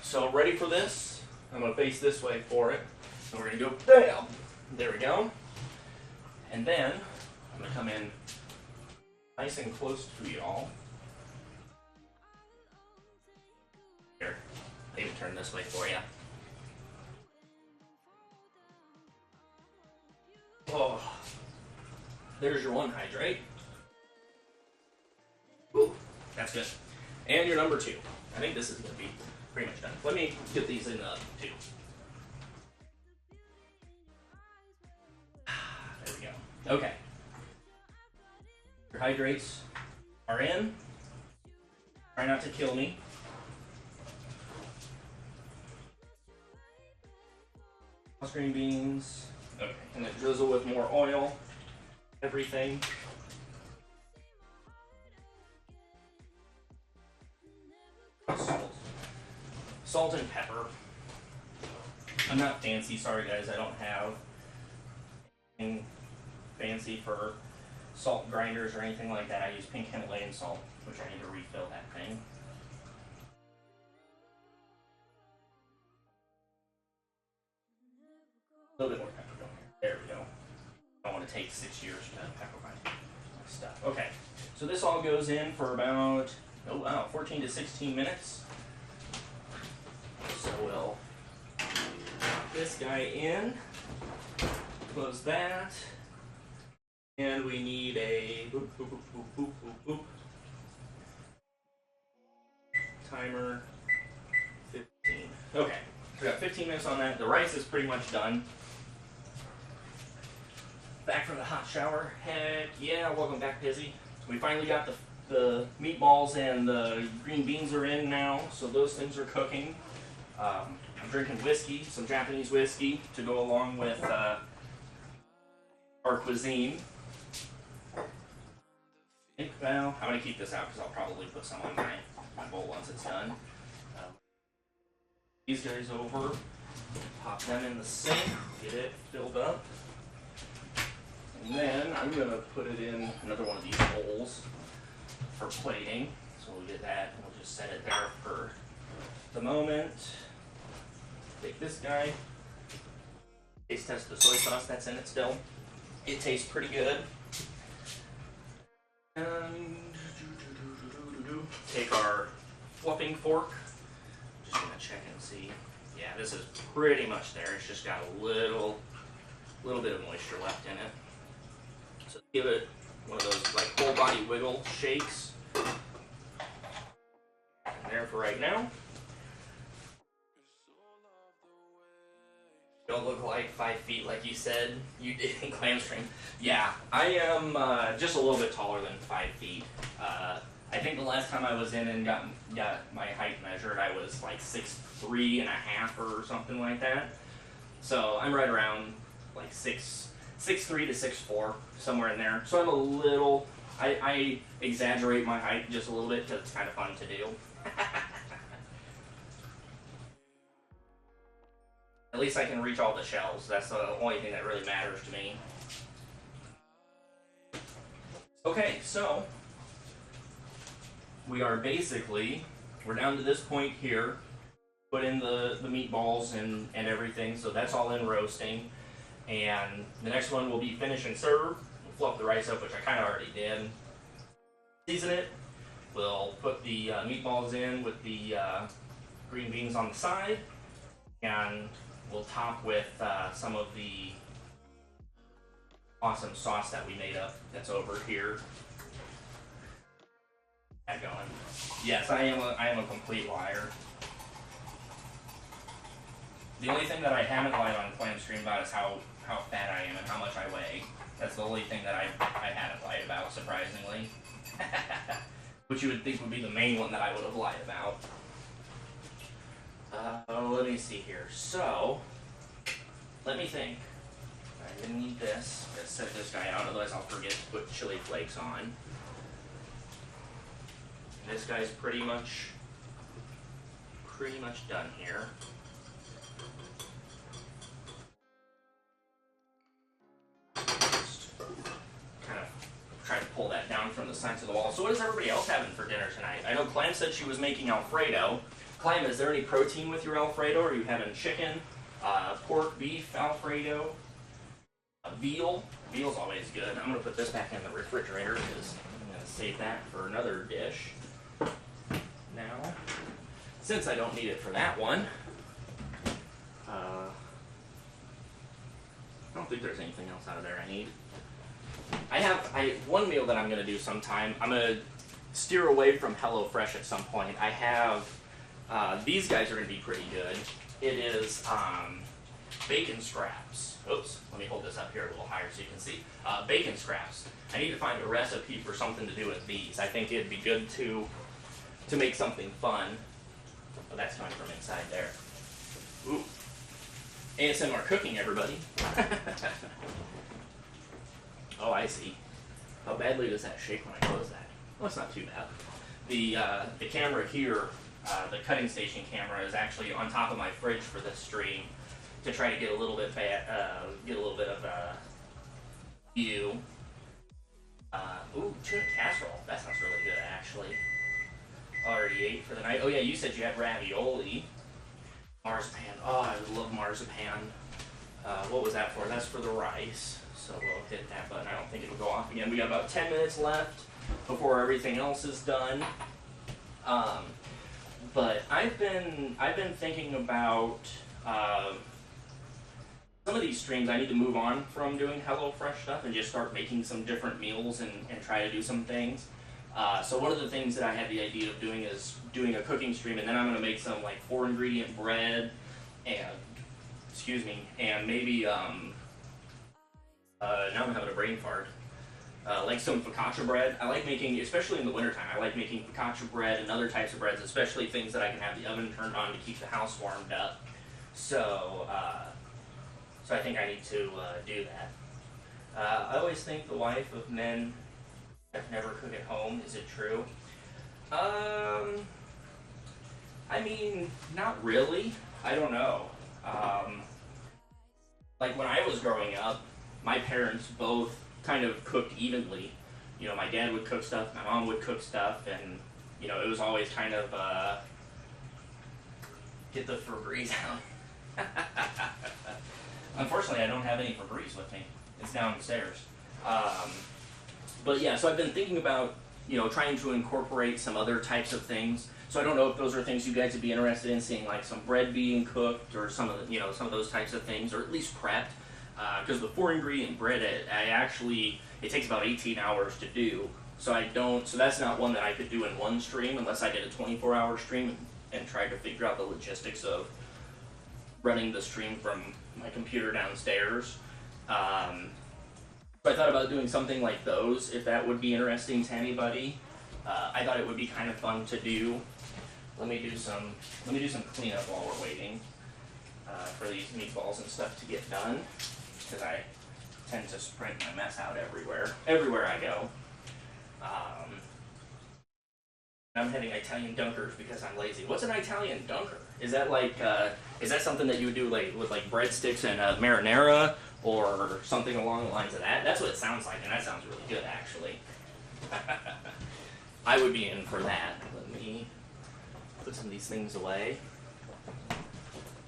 So ready for this? I'm going to face this way for it. And we're going to go bam. There we go. And then I'm going to come in nice and close to y'all. Here. I'll even turn this way for you. Oh. There's your one hydrate. Whew. That's good. And your number 2. I think this is going to be pretty much done. Let me get these in the 2. There we go. Okay. Your hydrates are in. Try not to kill me. Green beans. Okay. And then drizzle with more oil. Everything. Salt and pepper. I'm not fancy, sorry guys, I don't have anything fancy for salt grinders or anything like that. I use pink Himalayan salt, which I need to refill that thing. A little bit more pepper going here. There we go. I don't want to take 6 years to pepper my stuff. Okay, so this all goes in for about, 14 to 16 minutes. So we'll put this guy in, close that, and we need a timer 15. Okay, we got 15 minutes on that. The rice is pretty much done. Back from the hot shower. Heck yeah, welcome back, Pizzy. We finally got the meatballs and the green beans are in now, so those things are cooking. I'm drinking whiskey, some Japanese whiskey, to go along with our cuisine. Well, I'm going to keep this out because I'll probably put some on my bowl once it's done. These guys over, pop them in the sink, get it filled up. And then I'm going to put it in another one of these bowls for plating. So we'll get that and we'll just set it there for the moment. Take this guy. Taste test the soy sauce that's in it still. It tastes pretty good. And take our fluffing fork. Just gonna check and see. Yeah, this is pretty much there. It's just got a little bit of moisture left in it. So give it one of those like whole body wiggle shakes. And there for right now. Don't look like 5 feet like you said you did in clam stream. Yeah, I am just a little bit taller than 5 feet. I think the last time I was in and got my height measured, I was like 6'3" and a half or something like that. So I'm right around like 6'3" to 6'4", somewhere in there. So I'm a little, I exaggerate my height just a little bit because it's kind of fun to do. At least I can reach all the shells. That's the only thing that really matters to me. Okay, so we are basically we're down to this point here. Put in the meatballs and everything, so that's all in roasting. And the next one will be finish and serve. We'll fluff the rice up, which I kind of already did. Season it. We'll put the meatballs in with the green beans on the side, and we'll top with some of the awesome sauce that we made up that's over here. That going. Yes, I am a complete liar. The only thing that I haven't lied on Clam Stream about is how fat I am and how much I weigh. That's the only thing that I haven't lied about, surprisingly. Which you would think would be the main one that I would have lied about. Let me see here. So, let me think. I'm gonna need this. I'm gonna set this guy out, otherwise I'll forget to put chili flakes on. This guy's pretty much done here. Just kind of try to pull that down from the sides of the wall. So what is everybody else having for dinner tonight? I know Clam said she was making Alfredo. Clam, is there any protein with your Alfredo? Are you having chicken, pork, beef, Alfredo, veal? Veal's always good. I'm going to put this back in the refrigerator because I'm going to save that for another dish. Now, since I don't need it for that one, I don't think there's anything else out of there I need. I have one meal that I'm going to do sometime. I'm going to steer away from HelloFresh at some point. I have, these guys are going to be pretty good. It is bacon scraps. Oops, let me hold this up here a little higher so you can see. Bacon scraps. I need to find a recipe for something to do with these. I think it'd be good to make something fun. Oh, that's coming from inside there. Ooh. ASMR cooking, everybody. Oh, I see. How badly does that shake when I close that? Well, it's not too bad. The camera here, the cutting station camera, is actually on top of my fridge for this stream to try to get a little bit of view. Ooh, tuna casserole. That sounds really good, actually. Already ate for the night. Oh yeah, you said you had ravioli. Marzipan. Oh, I love marzipan. What was that for? That's for the rice. So we'll hit that button. I don't think it'll go off again. We got about 10 minutes left before everything else is done. But I've been thinking about some of these streams. I need to move on from doing HelloFresh stuff and just start making some different meals and try to do some things. So one of the things that I had the idea of doing is doing a cooking stream, and then I'm going to make some like 4-ingredient bread and, and maybe, now I'm having a brain fart, like some focaccia bread. I like making, especially in the wintertime, I like making focaccia bread and other types of breads, especially things that I can have the oven turned on to keep the house warmed up. So, so I think I need to do that. I always think the wife of men never cook at home. Is it true? I mean, not really. I don't know. Like when I was growing up, my parents both kind of cooked evenly. You know, my dad would cook stuff, my mom would cook stuff, and, you know, it was always kind of, get the Febreze out. Unfortunately, I don't have any Febreze with me. It's downstairs. But yeah, so I've been thinking about, you know, trying to incorporate some other types of things. So I don't know if those are things you guys would be interested in, seeing like some bread being cooked or some of the, you know, some of those types of things, or at least prepped. Because the 4-ingredient bread, it takes about 18 hours to do. So that's not one that I could do in one stream unless I did a 24-hour stream and tried to figure out the logistics of running the stream from my computer downstairs. So I thought about doing something like those, if that would be interesting to anybody. I thought it would be kind of fun to do. Let me do some cleanup while we're waiting for these meatballs and stuff to get done, because I tend to spread my mess out everywhere I go. I'm having Italian dunkers because I'm lazy. What's an Italian dunker? Is that like is that something that you would do like with like breadsticks and marinara, or something along the lines of that? That's what it sounds like, and that sounds really good, actually. I would be in for that. Let me tossing these things away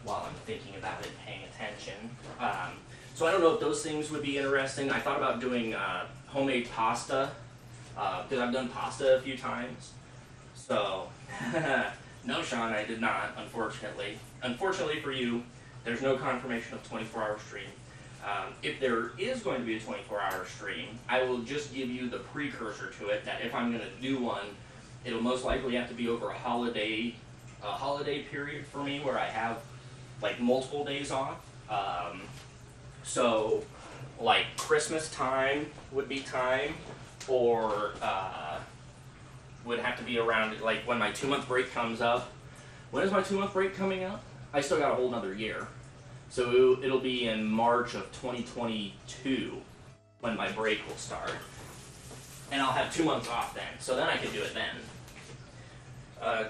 while I'm thinking about it, paying attention. So I don't know if those things would be interesting. I thought about doing homemade pasta, because I've done pasta a few times. So, no, Sean, I did not, unfortunately. Unfortunately for you, there's no confirmation of 24-hour stream. If there is going to be a 24-hour stream, I will just give you the precursor to it, that if I'm going to do one, it'll most likely have to be over a holiday period for me, where I have like multiple days off. So like Christmas time would be time, or would have to be around like when my 2-month break comes up. When is my 2-month break coming up? I still got a whole nother year. So it'll be in March of 2022 when my break will start. And I'll have 2 months off then, so then I can do it then.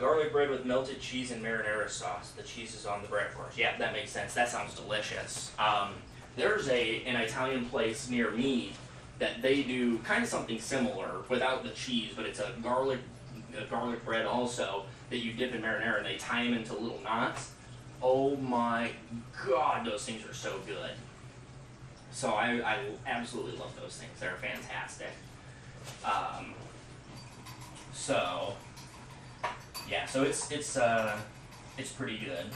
Garlic bread with melted cheese and marinara sauce. The cheese is on the bread, of course. Yeah, that makes sense. That sounds delicious. There's an Italian place near me that they do kind of something similar without the cheese, but it's a garlic bread also that you dip in marinara, and they tie them into little knots. Oh my God, those things are so good. So I absolutely love those things. They're fantastic. So yeah, so it's pretty good.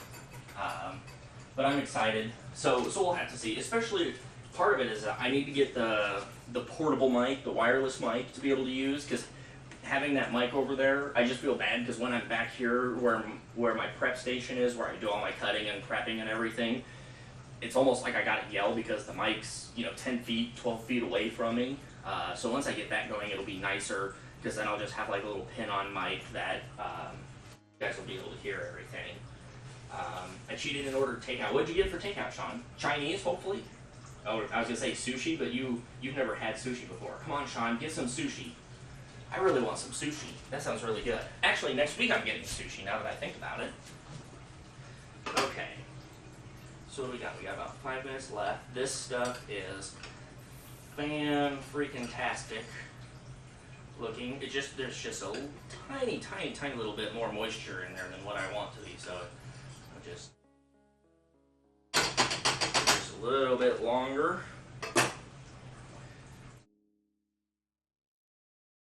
But I'm excited. So we'll have to see. Especially part of it is that I need to get the portable mic, the wireless mic, to be able to use, because having that mic over there, I just feel bad because when I'm back here where my prep station is, where I do all my cutting and prepping and everything, it's almost like I gotta yell because the mic's 10 feet, 12 feet away from me. So once I get that going, it'll be nicer, because then I'll just have like a little pin-on mic that you guys will be able to hear everything. I cheated and ordered takeout. What'd you get for takeout, Sean? Chinese, hopefully? Oh, I was gonna say sushi, but you've never had sushi before. Come on, Sean, get some sushi. I really want some sushi. That sounds really good. Actually, next week I'm getting sushi, now that I think about it. Okay. So what do we got? We got about 5 minutes left. This stuff is fan-freaking-tastic looking. There's just a tiny little bit more moisture in there than what I want to be, so I'll just a little bit longer.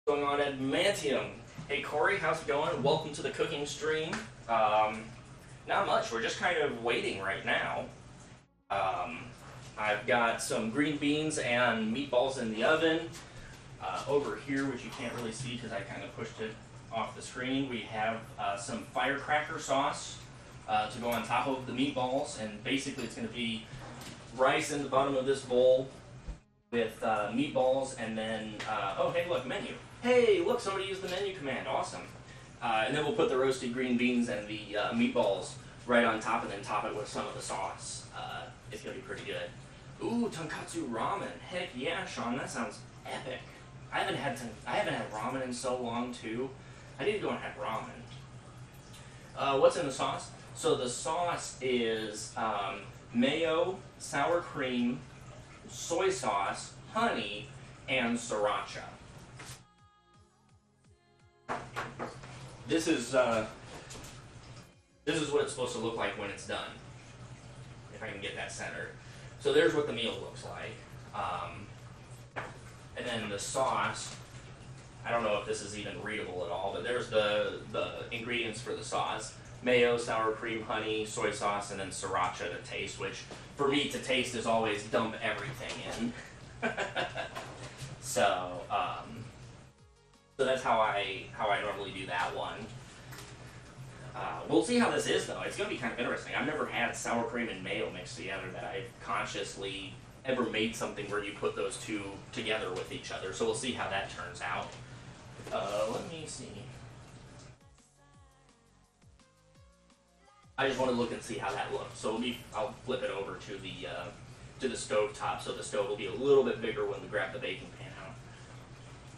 What's going on, Adamantium? Hey Corey, how's it going? Welcome to the cooking stream. Not much, we're just kind of waiting right now. I've got some green beans and meatballs in the oven. Over here, which you can't really see because I kind of pushed it off the screen, we have some firecracker sauce to go on top of the meatballs, and basically it's going to be rice in the bottom of this bowl with meatballs, and then, oh hey look, menu. Hey look, somebody used the menu command, awesome. And then we'll put the roasted green beans and the meatballs right on top, and then top it with some of the sauce. It's going to be pretty good. Ooh, tonkatsu ramen. Heck yeah, Sean, that sounds epic. I haven't had ramen in so long too. I need to go and have ramen. What's in the sauce? So the sauce is mayo, sour cream, soy sauce, honey, and sriracha. This is what it's supposed to look like when it's done. If I can get that centered. So there's what the meal looks like. And then the sauce, I don't know if this is even readable at all, but there's the ingredients for the sauce. Mayo, sour cream, honey, soy sauce, and then sriracha to taste, which for me to taste is always dump everything in. So that's how I normally do that one. We'll see how this is though. It's going to be kind of interesting. I've never had sour cream and mayo mixed together that I've consciously ever made something where you put those two together with each other. So we'll see how that turns out. Let me see. I just want to look and see how that looks. So I'll flip it over to the stove top, so the stove will be a little bit bigger when we grab the baking pan out.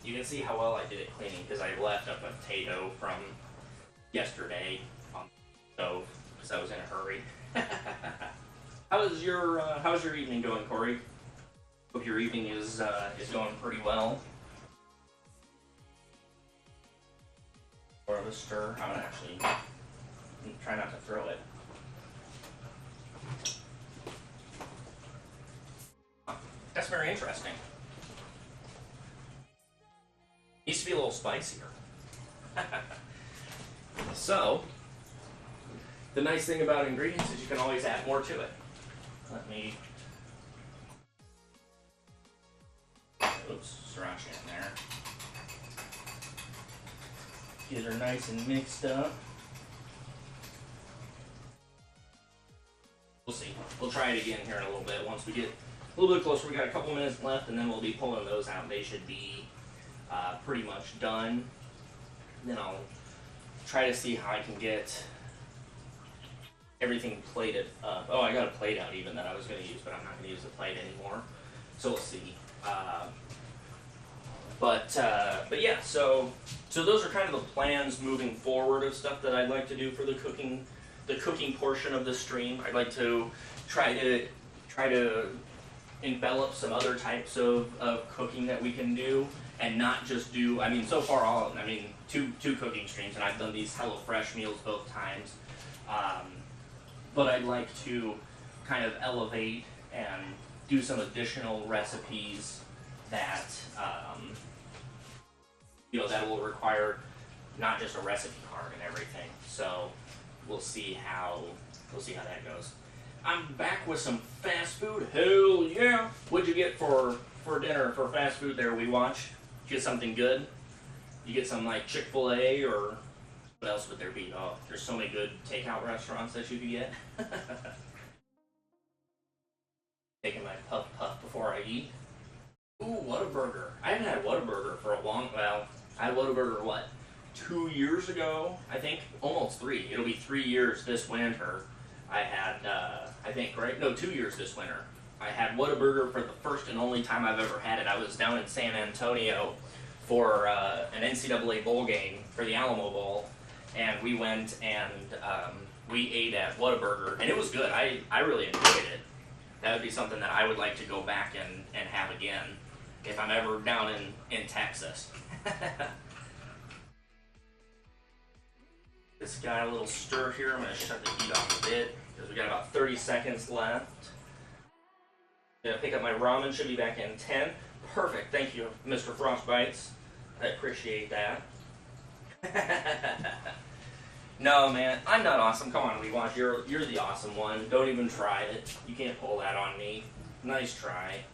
You can see how well I did it cleaning because I left a potato from yesterday on the stove because I was in a hurry. How's your evening going, Corey? Hope your evening is going pretty well. More of a stir. I'm gonna actually Try not to throw it. That's very interesting. Needs to be a little spicier. So, the nice thing about ingredients is you can always add more to it. Let me... Oops, sriracha in there. Get her nice and mixed up. We'll see. We'll try it again here in a little bit. Once we get a little bit closer, we got a couple minutes left, and then we'll be pulling those out. They should be pretty much done. Then I'll try to see how I can get everything plated up. Oh, I got a plate out even that I was going to use, but I'm not going to use the plate anymore. So we'll see. But yeah, so those are kind of the plans moving forward of stuff that I'd like to do for the cooking portion of the stream. I'd like to try to envelop some other types of cooking that we can do, and not just do, I mean, so far two cooking streams, and I've done these HelloFresh meals both times. But I'd like to kind of elevate and do some additional recipes that that will require not just a recipe card and everything. So we'll see how that goes. I'm back with some fast food. Hell yeah! What'd you get for dinner for fast food there? We watch. Get something good. You get some like Chick-fil-A, or what else would there be? Oh, there's so many good takeout restaurants that you could get. Taking my puff before I eat. Ooh, Whataburger. I haven't had Whataburger for a long, well, I had Whataburger, what, 2 years ago? I think, almost 3. It'll be 3 years this winter. I had, I think, right? No, 2 years this winter. I had Whataburger for the first and only time I've ever had it. I was down in San Antonio for an NCAA bowl game for the Alamo Bowl, and we went and we ate at Whataburger, and it was good. I really enjoyed it. That would be something that I would like to go back and have again if I'm ever down in Texas. This guy a little stir here. I'm going to shut the heat off a bit because we got about 30 seconds left. Gonna pick up my ramen. Should be back in 10. Perfect. Thank you, Mr. Frostbites. I appreciate that. No, man, I'm not awesome. Come on, WeWatch. You're the awesome one. Don't even try it. You can't pull that on me. Nice try.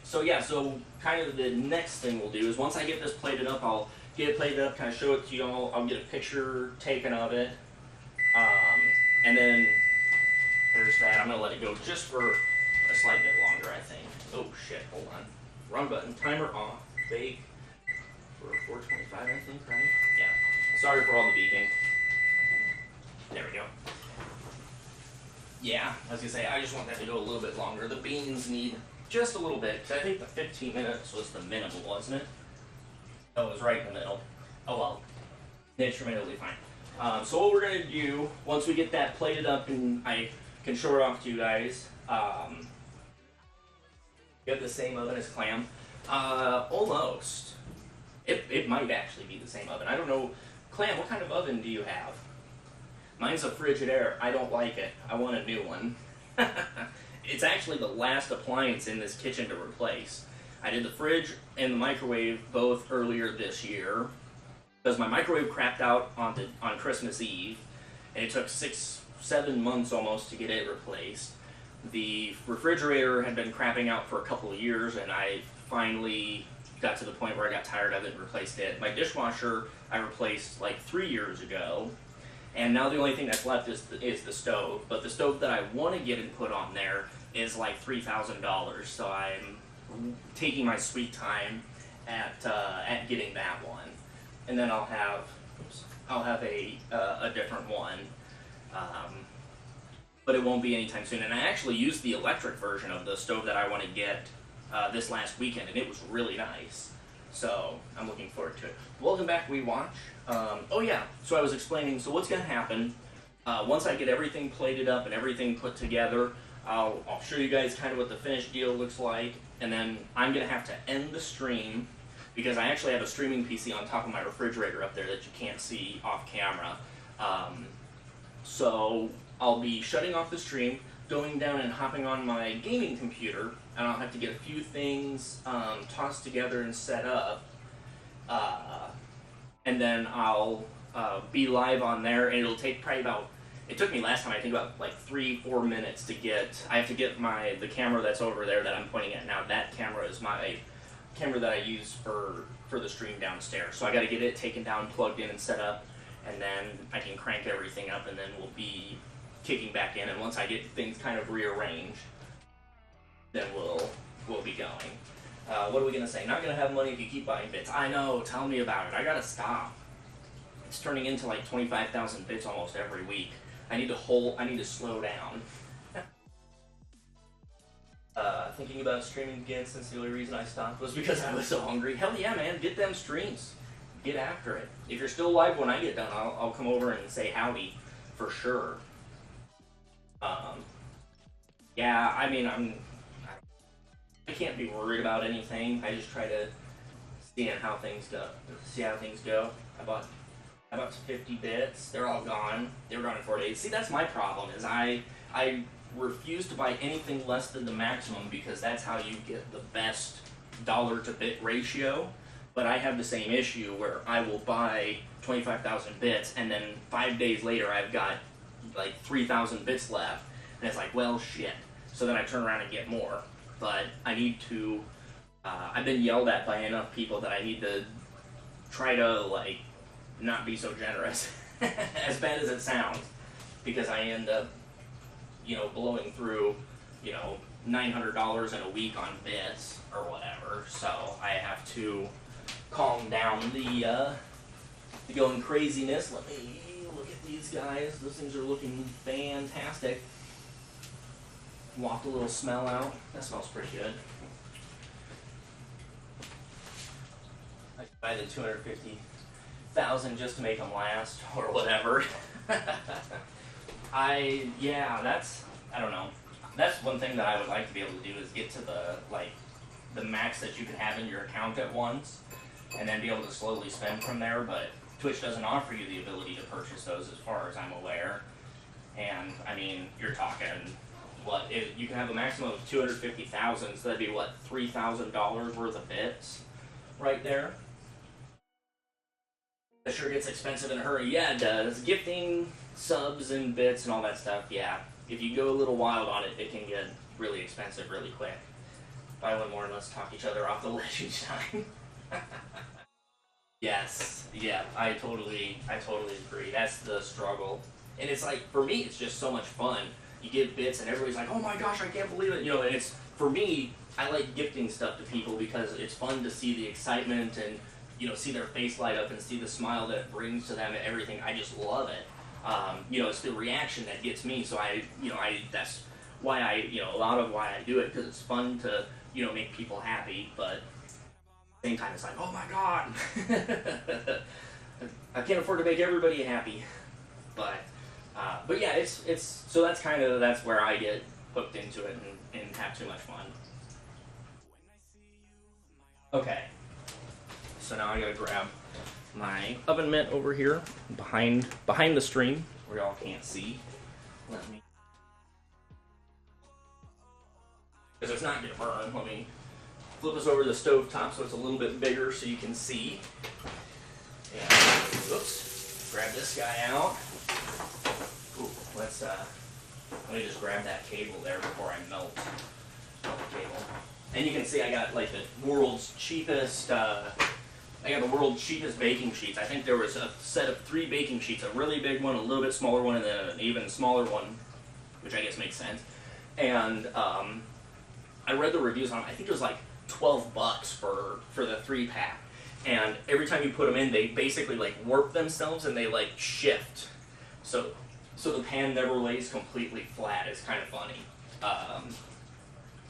So yeah, so kind of the next thing we'll do is once I get this plated up, I'll get it plated up, kind of show it to y'all. I'll get a picture taken of it. And then there's that. I'm going to let it go just for a slight bit longer, I think. Oh, shit. Hold on. Wrong button. Timer off. Bake for 4:25, I think, right? Yeah. Sorry for all the beeping. There we go. Yeah, I was going to say, I just want that to go a little bit longer. The beans need just a little bit, because I think the 15 minutes was the minimum, wasn't it? Oh, it was right in the middle. Oh, well. Instrumentally fine. So what we're going to do, once we get that plated up and I can show it off to you guys, you have the same oven as Clam. Almost. It might actually be the same oven. I don't know. Clam, what kind of oven do you have? Mine's a Frigidaire. I don't like it. I want a new one. It's actually the last appliance in this kitchen to replace. I did the fridge and the microwave both earlier this year because my microwave crapped out on Christmas Eve, and it took 6-7 months almost to get it replaced. The refrigerator had been crapping out for a couple of years, and I finally got to the point where I got tired of it and replaced it. My dishwasher I replaced like 3 years ago, and now the only thing that's left is the stove. But the stove that I want to get and put on there is like $3,000, so I'm taking my sweet time at getting that one, and then I'll have a different one, but it won't be anytime soon. And I actually used the electric version of the stove that I want to get this last weekend, and it was really nice. So I'm looking forward to it. Welcome back, WeWatch. Oh yeah, so I was explaining. So what's going to happen once I get everything plated up and everything put together? I'll show you guys kind of what the finished deal looks like, and then I'm going to have to end the stream because I actually have a streaming PC on top of my refrigerator up there that you can't see off camera. Um, so I'll be shutting off the stream, going down and hopping on my gaming computer, and I'll have to get a few things tossed together and set up. And then I'll be live on there, and it'll take probably about, it took me last time, I think about like 3-4 minutes to get, I have to get the camera that's over there that I'm pointing at now. That camera is my camera that I use for the stream downstairs. So I got to get it taken down, plugged in, and set up, and then I can crank everything up, and then we'll be kicking back in. And once I get things kind of rearranged, then we'll be going. What are we gonna say? Not gonna have money if you keep buying bits. I know. Tell me about it. I gotta stop. It's turning into like 25,000 bits almost every week. I need to slow down. Thinking about streaming again since the only reason I stopped was because I was so hungry. Hell yeah, man. Get them streams. Get after it. If you're still live when I get done, I'll come over and say howdy for sure. Yeah, I mean, I can't be worried about anything. I just try to see how things go. I bought 50 bits. They're all gone. They were gone in 4 days. See, that's my problem. Is I refuse to buy anything less than the maximum because that's how you get the best dollar to bit ratio. But I have the same issue where I will buy 25,000 bits and then 5 days later I've got like 3,000 bits left, and it's like, well, shit. So then I turn around and get more. But I need to, I've been yelled at by enough people that I need to try to, like, not be so generous, as bad as it sounds, because I end up, blowing through, $900 in a week on bits or whatever, so I have to calm down the going craziness. Let me look at these guys. Those things are looking fantastic. Waft a little smell out. That smells pretty good. I could buy the 250,000 just to make them last, or whatever. I don't know. That's one thing that I would like to be able to do is get to the max that you can have in your account at once, and then be able to slowly spend from there. But Twitch doesn't offer you the ability to purchase those, as far as I'm aware. And I mean, you're talking. You can have a maximum of 250,000, so that'd be $3,000 worth of bits right there. That sure gets expensive in a hurry. Yeah, it does. Gifting subs and bits and all that stuff, yeah. If you go a little wild on it, it can get really expensive really quick. Buy one more and let's talk each other off the ledge each time. Yes, yeah, I totally agree. That's the struggle. And it's like, for me, it's just so much fun. You give bits and everybody's like, oh my gosh, I can't believe it. And it's, for me, I like gifting stuff to people because it's fun to see the excitement and, see their face light up and see the smile that it brings to them and everything. I just love it. It's the reaction that gets me. So that's why a lot of why I do it, because it's fun to, make people happy. But at the same time, it's like, oh my God, I can't afford to make everybody happy. But yeah, it's so that's where I get hooked into it and have too much fun. Okay, so now I gotta grab my oven mitt over here behind the stream where y'all can't see. Let me, because it's not gonna burn. Let me flip us over to the stove top so it's a little bit bigger so you can see. And oops, grab this guy out. Ooh, let me just grab that cable there before I melt the cable. And you can see I got like the world's cheapest, baking sheets. I think there was a set of 3 baking sheets, a really big one, a little bit smaller one, and then an even smaller one, which I guess makes sense. And I read the reviews on it. I think it was like $12 for the 3-pack. And every time you put them in, they basically like warp themselves and they like shift. So the pan never lays completely flat. It's kind of funny.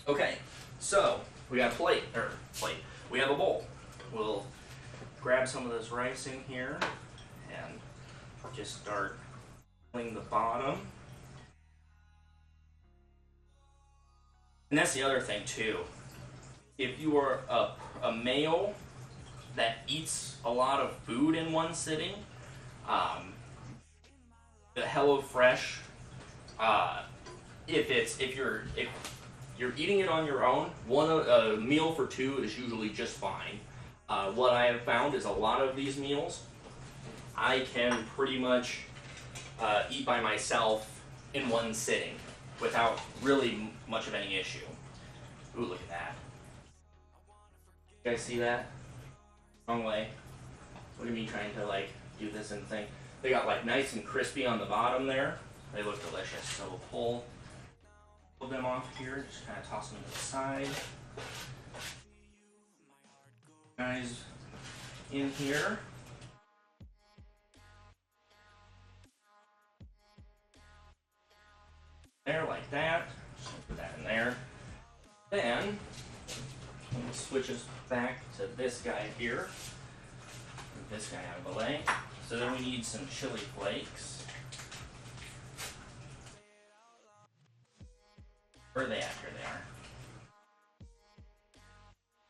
Okay, so we got a plate. We have a bowl. We'll grab some of this rice in here and just start filling the bottom. And that's the other thing too. If you are a male that eats a lot of food in one sitting, the HelloFresh, if you're eating it on your own, a meal for two is usually just fine. What I have found is a lot of these meals I can pretty much eat by myself in one sitting without really much of any issue. Ooh, look at that. You guys see that? Wrong way. Look at me trying to like do this and thing. They got like nice and crispy on the bottom there. They look delicious. So we'll pull them off here. Just kind of toss them to the side. Guys, in here. There, like that. Just gonna put that in there. Then, we'll switch us back to this guy here. Move this guy out of the way. So then we need some chili flakes. Where are they at? Here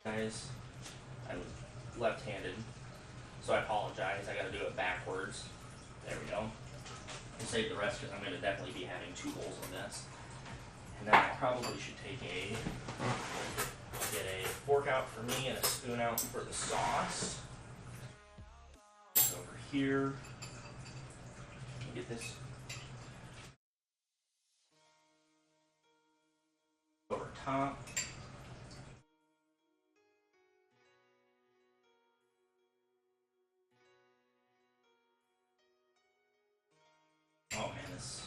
they are. Guys, I'm left-handed, so I apologize. I gotta do it backwards. There we go. We'll save the rest because I'm going to definitely be having 2 bowls of this. And then I probably should get a fork out for me and a spoon out for the sauce. Over here. Get this over top. Oh man, this is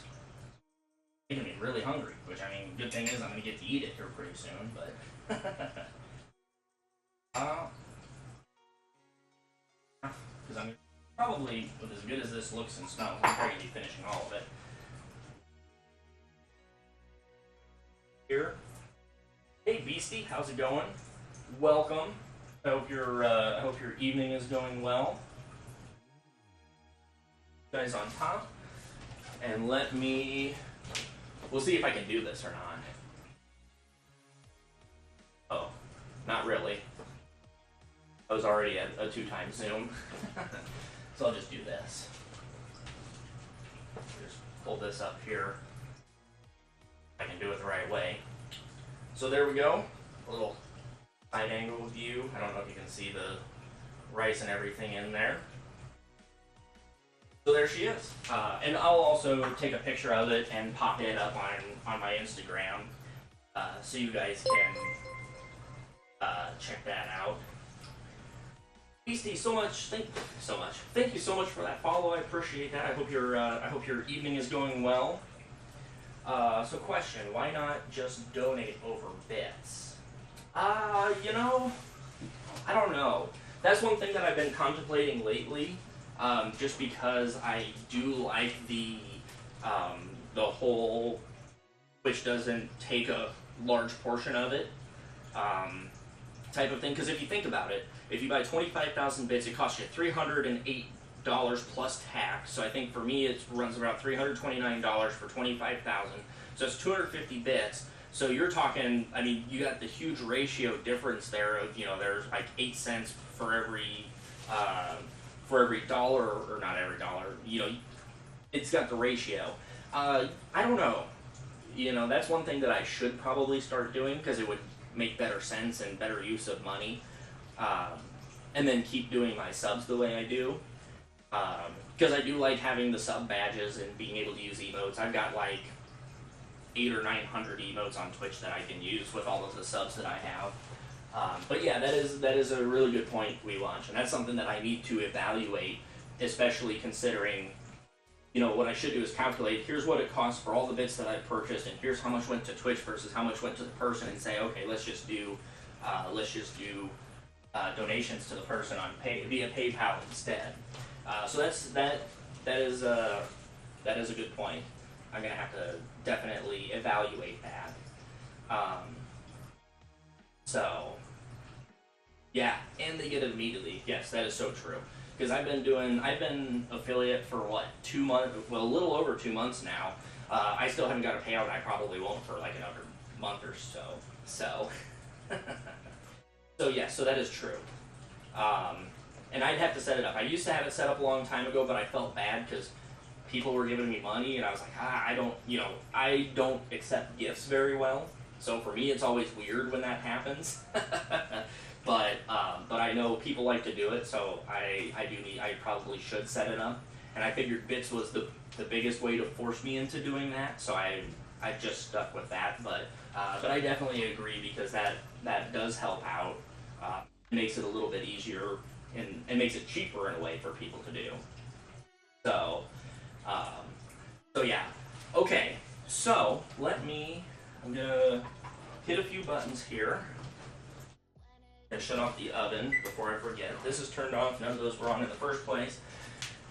making me really hungry, which I mean, good thing is I'm going to get to eat it here pretty soon, but... because I'm probably, with as good as this looks and smells, I'm probably going to be finishing all of it. Here. Hey Beastie, how's it going? Welcome. I hope your evening is going well. Guys on top. And we'll see if I can do this or not. Oh, not really. I was already at a 2x Zoom. So I'll just do this. Just pull this up here. I can do it the right way. So there we go. A little side angle view. I don't know if you can see the rice and everything in there. So there she is. And I'll also take a picture of it and pop it up on my Instagram so you guys can check that out. Beastie, thank you so much for that follow. I appreciate that. I hope your evening is going well. So question, why not just donate over bits? You know, I don't know. That's one thing that I've been contemplating lately. Just because I do like the whole, which doesn't take a large portion of it, type of thing. Because if you think about it, if you buy 25,000 bits, it costs you $308 plus tax. So I think for me it runs about $329 for 25,000. So it's 250 bits. So you're talking, I mean, you got the huge ratio difference there of, you know, there's like 8 cents for every dollar, or not every dollar, you know, it's got the ratio. I don't know. You know, that's one thing that I should probably start doing because it would make better sense and better use of money. And then keep doing my subs the way I do. Because I do like having the sub badges and being able to use emotes. I've got like 800 or 900 emotes on Twitch that I can use with all of the subs that I have. But yeah, that is a really good point, WeLaunch, and that's something that I need to evaluate, especially considering, you know, what I should do is calculate, here's what it costs for all the bits that I purchased, and here's how much went to Twitch versus how much went to the person, and say, okay, let's just do donations to the person on via PayPal instead. So that is a good point. I'm gonna have to definitely evaluate that. So yeah, and they get it immediately. Yes, that is so true. Because I've been affiliate for what, 2 months? Well, a little over 2 months now. I still haven't got a payout. I probably won't for like another month or so. So, so yeah, so that is true. And I'd have to set it up. I used to have it set up a long time ago, but I felt bad because people were giving me money, and I was like, I don't accept gifts very well. So for me, it's always weird when that happens. But I know people like to do it, so I probably should set it up. And I figured bits was the biggest way to force me into doing that, so I just stuck with that. But I definitely agree, because that does help out. It makes it a little bit easier, and it makes it cheaper in a way for people to do. So yeah. Okay, so I'm gonna hit a few buttons here and shut off the oven before I forget. This is turned off, none of those were on in the first place.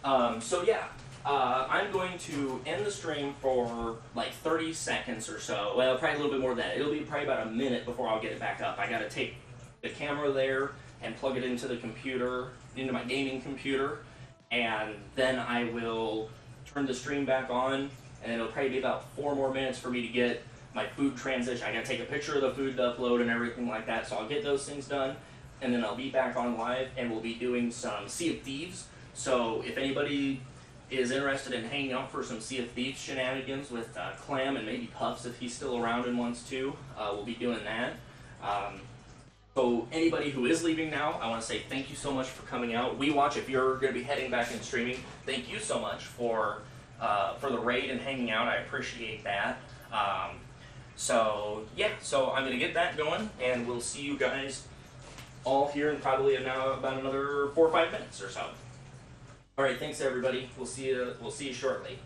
So yeah, I'm going to end the stream for like 30 seconds or so. Well, probably a little bit more than that. It'll be probably about a minute before I'll get it back up. I gotta take the camera there and plug it into the computer, into my gaming computer, and then I will turn the stream back on, and it'll probably be about 4 more minutes for me to get my food transition. I gotta take a picture of the food to upload and everything like that, so I'll get those things done, and then I'll be back on live, and we'll be doing some Sea of Thieves. So if anybody is interested in hanging out for some Sea of Thieves shenanigans with Clam, and maybe Puffs if he's still around and wants to, we'll be doing that. So anybody who is leaving now, I want to say thank you so much for coming out. WeWatch, if you're going to be heading back and streaming, thank you so much for the raid and hanging out. I appreciate that. So yeah, so I'm going to get that going, and we'll see you guys all here in probably now about another 4 or 5 minutes or so. All right, thanks everybody. We'll see you shortly.